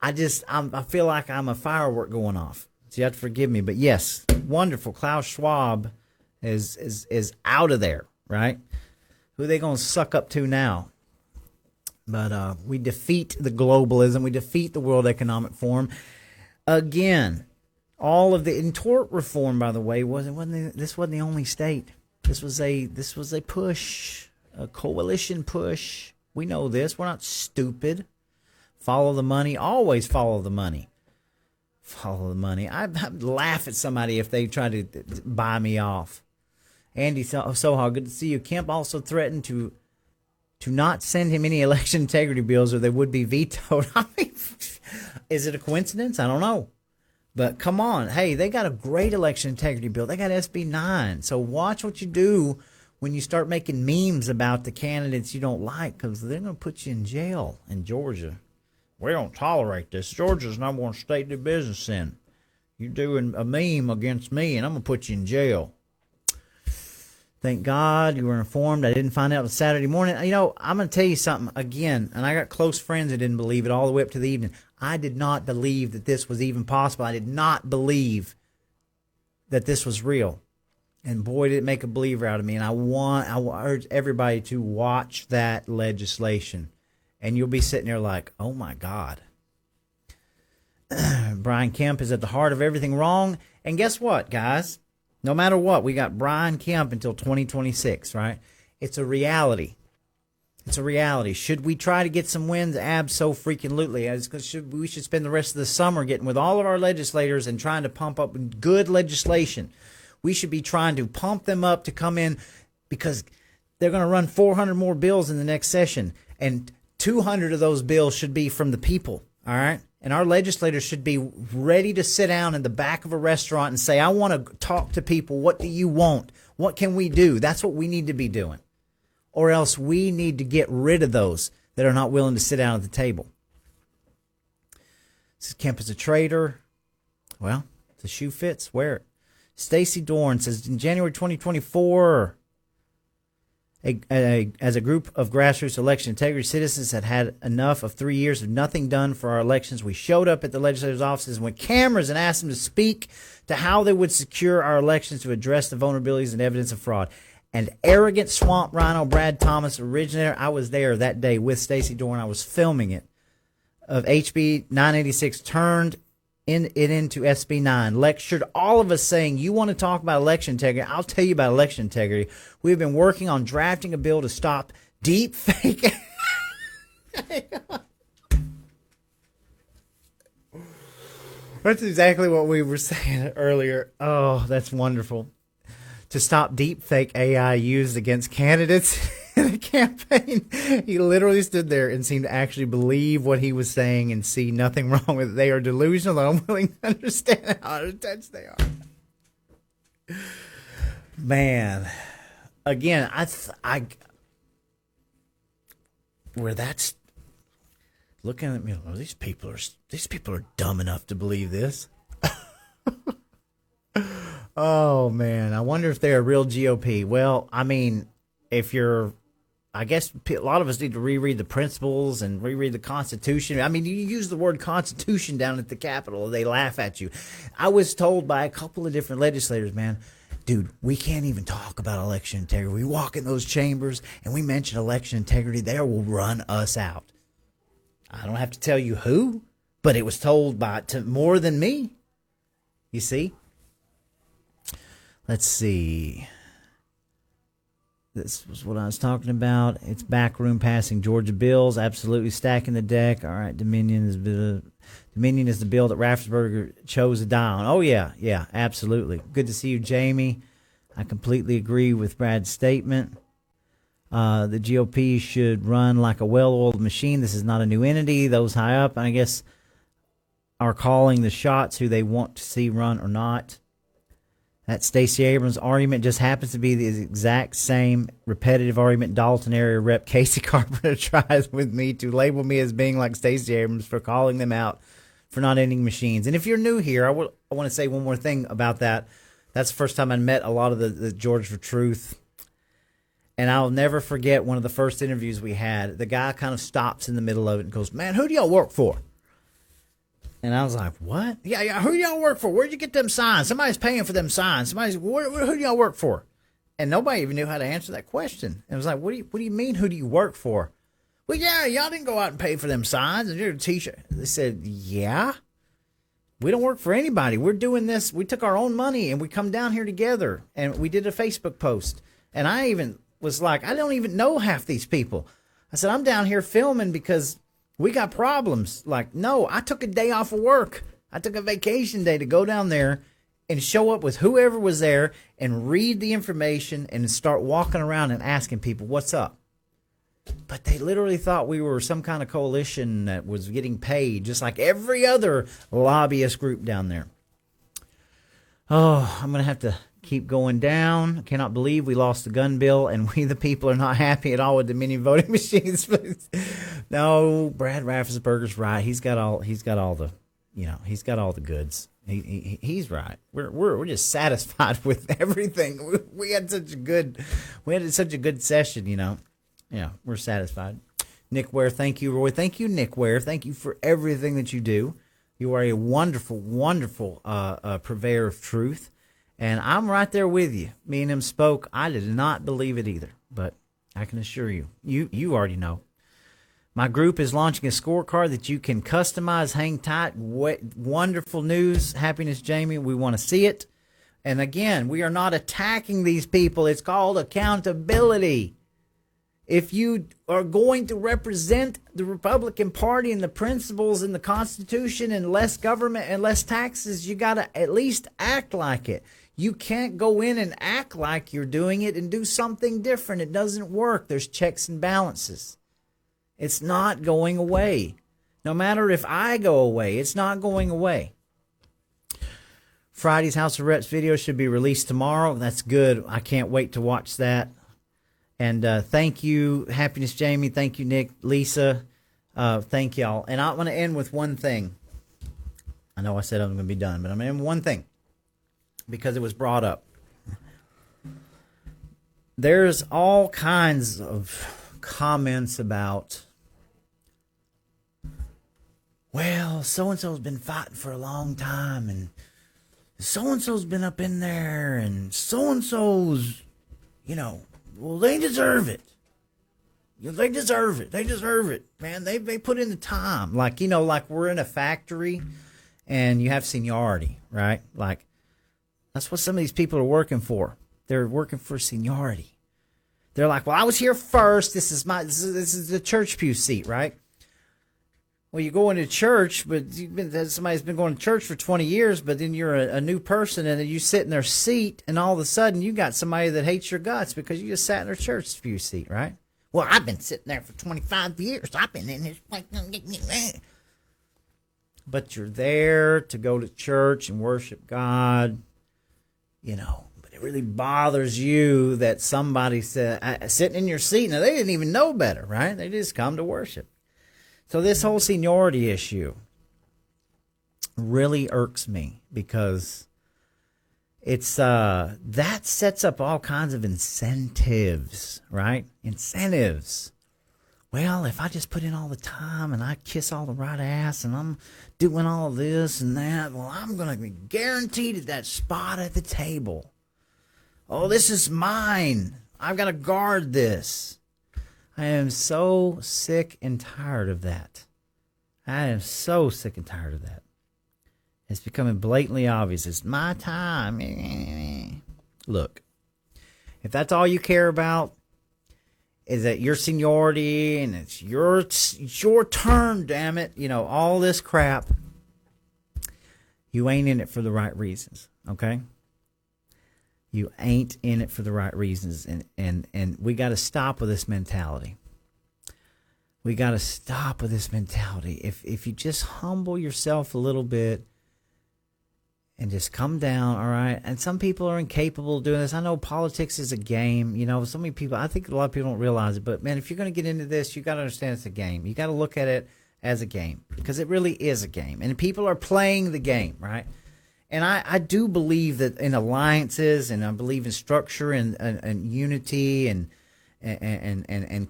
I feel like I'm a firework going off. So you have to forgive me, but yes, wonderful. Klaus Schwab is out of there, right? Who are they going to suck up to now? But we defeat the globalism. We defeat the World Economic Forum. Again, all of the in tort reform, by the way, this wasn't the only state. This was a push, a coalition push. We know this. We're not stupid. Follow the money. Always follow the money. Follow the money. I'd laugh at somebody if they try to buy me off. Andy Soha, good to see you. Kemp also threatened to not send him any election integrity bills or they would be vetoed. I mean, is it a coincidence? I don't know. But come on. Hey, they got a great election integrity bill. They got SB 9. So watch what you do when you start making memes about the candidates you don't like, because they're going to put you in jail in Georgia. We don't tolerate this. Georgia's number one state to do business in. You're doing a meme against me, and I'm going to put you in jail. Thank God you were informed. I didn't find out until Saturday morning. You know, I'm going to tell you something again, and I got close friends that didn't believe it all the way up to the evening. I did not believe that this was even possible. I did not believe that this was real. And boy, did it make a believer out of me. And I urge everybody to watch that legislation. And you'll be sitting there like, oh my God. Brian Kemp is at the heart of everything wrong. And guess what, guys? No matter what, we got Brian Kemp until 2026, right? It's a reality. It's a reality. Should we try to get some wins? Abso-freaking-lutely. We should spend the rest of the summer getting with all of our legislators and trying to pump up good legislation. We should be trying to pump them up to come in, because they're going to run 400 more bills in the next session. And 200 of those bills should be from the people, all right? And our legislators should be ready to sit down in the back of a restaurant and say, I want to talk to people. What do you want? What can we do? That's what we need to be doing. Or else we need to get rid of those that are not willing to sit down at the table. Says Kemp is a traitor. Well, if the shoe fits, wear it. Stacy Dorn says, in January 2024, as a group of grassroots election integrity citizens had enough of 3 years of nothing done for our elections, we showed up at the legislators' offices with cameras and asked them to speak to how they would secure our elections to address the vulnerabilities and evidence of fraud. And arrogant swamp rhino Brad Thomas, originator, I was there that day with Stacy Dorn. I was filming it, of HB 986, turned it into SB 9, lectured all of us saying, you want to talk about election integrity? I'll tell you about election integrity. We've been working on drafting a bill to stop deep fake. That's exactly what we were saying earlier. Oh, that's wonderful. To stop deep fake AI used against candidates in a campaign. He literally stood there and seemed to actually believe what he was saying and see nothing wrong with it. They are delusional and unwilling to understand how intense they are. Man, again, where that's looking at me, oh, these people are dumb enough to believe this. Oh man, I wonder if they're a real GOP. Well, I mean, I guess a lot of us need to reread the principles and reread the Constitution. I mean, you use the word Constitution down at the Capitol, they laugh at you. I was told by a couple of different legislators, man, dude, we can't even talk about election integrity. We walk in those chambers and we mention election integrity, they will run us out. I don't have to tell you who, but it was told to more than me. You see? Let's see. This was what I was talking about. It's backroom passing Georgia bills, absolutely stacking the deck. All right, Dominion is the bill that Raffensperger chose to die on. Oh yeah, absolutely. Good to see you, Jamie. I completely agree with Brad's statement. The GOP should run like a well-oiled machine. This is not a new entity. Those high up, I guess, are calling the shots who they want to see run or not. That Stacey Abrams argument just happens to be the exact same repetitive argument Dalton area rep Casey Carpenter tries with me to label me as being like Stacey Abrams for calling them out for not ending machines. And if you're new here, I want to say one more thing about that. That's the first time I met a lot of the George for Truth. And I'll never forget one of the first interviews we had. The guy kind of stops in the middle of it and goes, "Man, who do y'all work for?" And I was like, "What? Yeah, who do y'all work for? Where'd you get them signs? Somebody's paying for them signs. Who do y'all work for?" And nobody even knew how to answer that question. And it was like, what do you mean, who do you work for? "Well, yeah, y'all didn't go out and pay for them signs and your t-shirt." They said, "Yeah, we don't work for anybody. We're doing this. We took our own money and we come down here together and we did a Facebook post." And I even was like, I don't even know half these people. I said, "I'm down here filming because we got problems." Like, no, I took a day off of work. I took a vacation day to go down there and show up with whoever was there and read the information and start walking around and asking people, "What's up?" But they literally thought we were some kind of coalition that was getting paid, just like every other lobbyist group down there. Oh, I'm going to have to keep going down. I cannot believe we lost the gun bill, and we the people are not happy at all with the mini voting machines. No, Brad Raffensperger's right. He's got all the goods. He's right. We're just satisfied with everything. We had such a good session, Yeah, we're satisfied. Nick Ware, thank you, Roy. Thank you, Nick Ware. Thank you for everything that you do. You are a wonderful, wonderful purveyor of truth. And I'm right there with you. Me and him spoke. I did not believe it either. But I can assure you, you already know. My group is launching a scorecard that you can customize. Hang tight. Wonderful news. Happiness, Jamie. We want to see it. And again, we are not attacking these people. It's called accountability. If you are going to represent the Republican Party and the principles in the Constitution and less government and less taxes, you got to at least act like it. You can't go in and act like you're doing it and do something different. It doesn't work. There's checks and balances. It's not going away. No matter if I go away, it's not going away. Friday's House of Reps video should be released tomorrow. That's good. I can't wait to watch that. And thank you, Happiness Jamie. Thank you, Nick, Lisa. Thank y'all. And I want to end with one thing. I know I said I'm going to be done, but I'm going to end with one thing because it was brought up. There's all kinds of comments about, well, so-and-so's been fighting for a long time, and so-and-so's been up in there, and so-and-so's, well, they deserve it. They deserve it. They deserve it, man. They put in the time. Like we're in a factory and you have seniority, right? Like, that's what some of these people are working for. They're working for seniority. They're like, well, I was here first. This is the church pew seat, right? Well, you go into church, but somebody's been going to church for 20 years, but then you're a new person, and then you sit in their seat, and all of a sudden you got somebody that hates your guts because you just sat in their church pew seat, right? Well, I've been sitting there for 25 years. I've been in this place. But you're there to go to church and worship God, But it really bothers you that somebody said, sitting in your seat, now they didn't even know better, right? They just come to worship. So this whole seniority issue really irks me because it's that sets up all kinds of incentives, right? Incentives. Well, if I just put in all the time and I kiss all the right ass and I'm doing all this and that, well, I'm going to be guaranteed at that spot at the table. Oh, this is mine. I've got to guard this. I am so sick and tired of that. I am so sick and tired of that. It's becoming blatantly obvious. It's my time. Look, if that's all you care about, is that your seniority and it's your turn, damn it, all this crap, you ain't in it for the right reasons, okay? You ain't in it for the right reasons, and we got to stop with this mentality. We got to stop with this mentality. If you just humble yourself a little bit and just come down, all right? And some people are incapable of doing this. I know politics is a game. You know, so many people, I think a lot of people don't realize it. But, man, if you're going to get into this, you got to understand it's a game. You got to look at it as a game because it really is a game. And people are playing the game, right? And I do believe that in alliances, and I believe in structure and unity and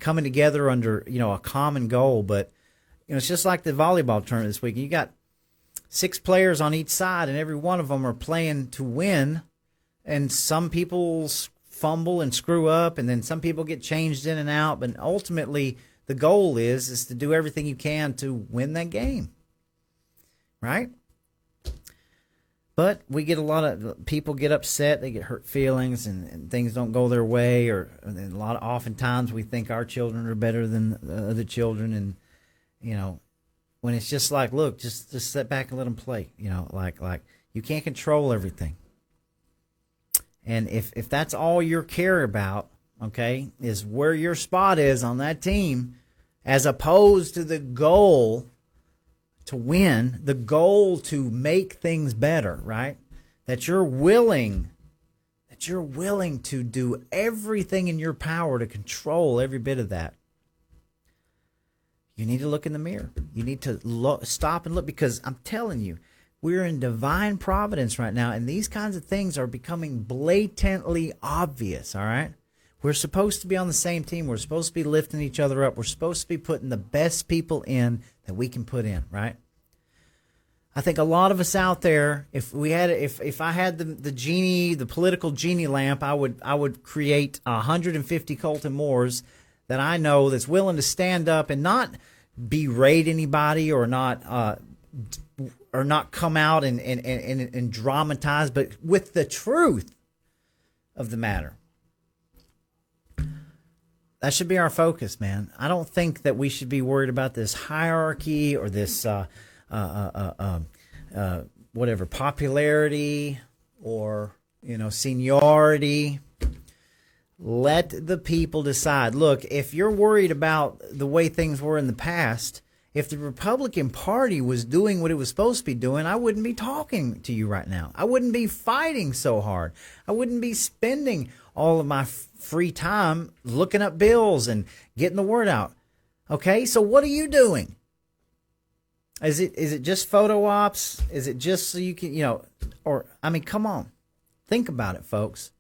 coming together under, you know, a common goal. But, you know, it's just like the volleyball tournament this week. You got 6 players on each side, and every one of them are playing to win. And some people fumble and screw up, and then some people get changed in and out. But ultimately, the goal is to do everything you can to win that game, right? But we get a lot of people get upset, they get hurt feelings, and things don't go their way. Or oftentimes we think our children are better than the other children, and you know, when it's just like, look, just sit back and let them play. You know, like you can't control everything. And if that's all you care about, okay, is where your spot is on that team, as opposed to the goal to win, the goal to make things better, right? That you're willing to do everything in your power to control every bit of that. You need to look in the mirror. You need to stop and look, because I'm telling you, we're in divine providence right now, and these kinds of things are becoming blatantly obvious, all right? We're supposed to be on the same team. We're supposed to be lifting each other up. We're supposed to be putting the best people in that we can put in, right? I think a lot of us out there, if I had the political genie lamp, I would create 150 Colton Moores that I know that's willing to stand up and not berate anybody or not come out and dramatize, but with the truth of the matter. That should be our focus, man. I don't think that we should be worried about this hierarchy or this whatever popularity or, you know, seniority. Let the people decide. Look, if you're worried about the way things were in the past, if the Republican Party was doing what it was supposed to be doing, I wouldn't be talking to you right now. I wouldn't be fighting so hard. I wouldn't be spending all of my free time looking up bills and getting the word out. Okay, so what are you doing? Is it just photo ops? Is it just so you can, you know, or, I mean, come on. Think about it, folks.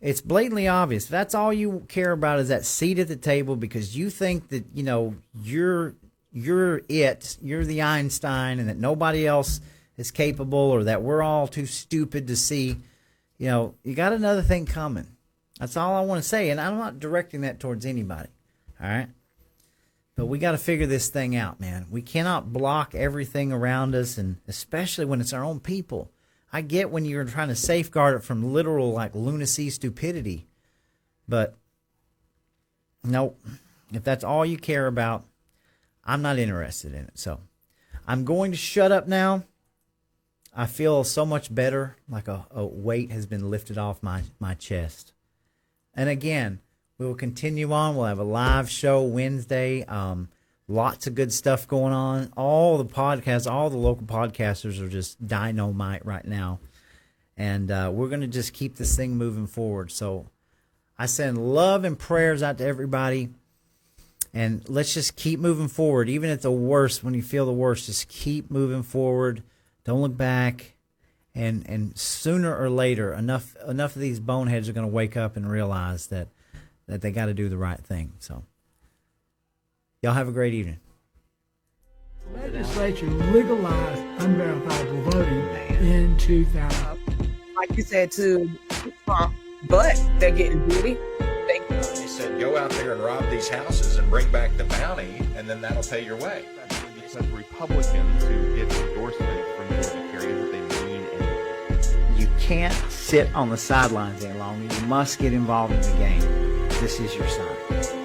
It's blatantly obvious. That's all you care about is that seat at the table because you think that, you know, you're the Einstein and that nobody else is capable or that we're all too stupid to see. You know, you got another thing coming. That's all I want to say. And I'm not directing that towards anybody. All right? But we got to figure this thing out, man. We cannot block everything around us, and especially when it's our own people. I get when you're trying to safeguard it from literal, like, lunacy, stupidity. But, nope. If that's all you care about, I'm not interested in it. So, I'm going to shut up now. I feel so much better, like a weight has been lifted off my chest. And again, we will continue on. We'll have a live show Wednesday. Lots of good stuff going on. All the podcasts, all the local podcasters are just dynamite right now. And we're going to just keep this thing moving forward. So I send love and prayers out to everybody. And let's just keep moving forward. Even at the worst, when you feel the worst, just keep moving forward. Don't look back. And sooner or later, enough of these boneheads are going to wake up and realize that they got to do the right thing. So y'all have a great evening. Legislature legalized unverifiable voting in 2000. Like you said, to Trump, but they're getting booty. He said, go out there and rob these houses and bring back the bounty, and then that'll pay your way. Because Republicans who get endorsement from Georgia carry that they mean anything. You can't sit on the sidelines any longer. You must get involved in the game. This is your sign.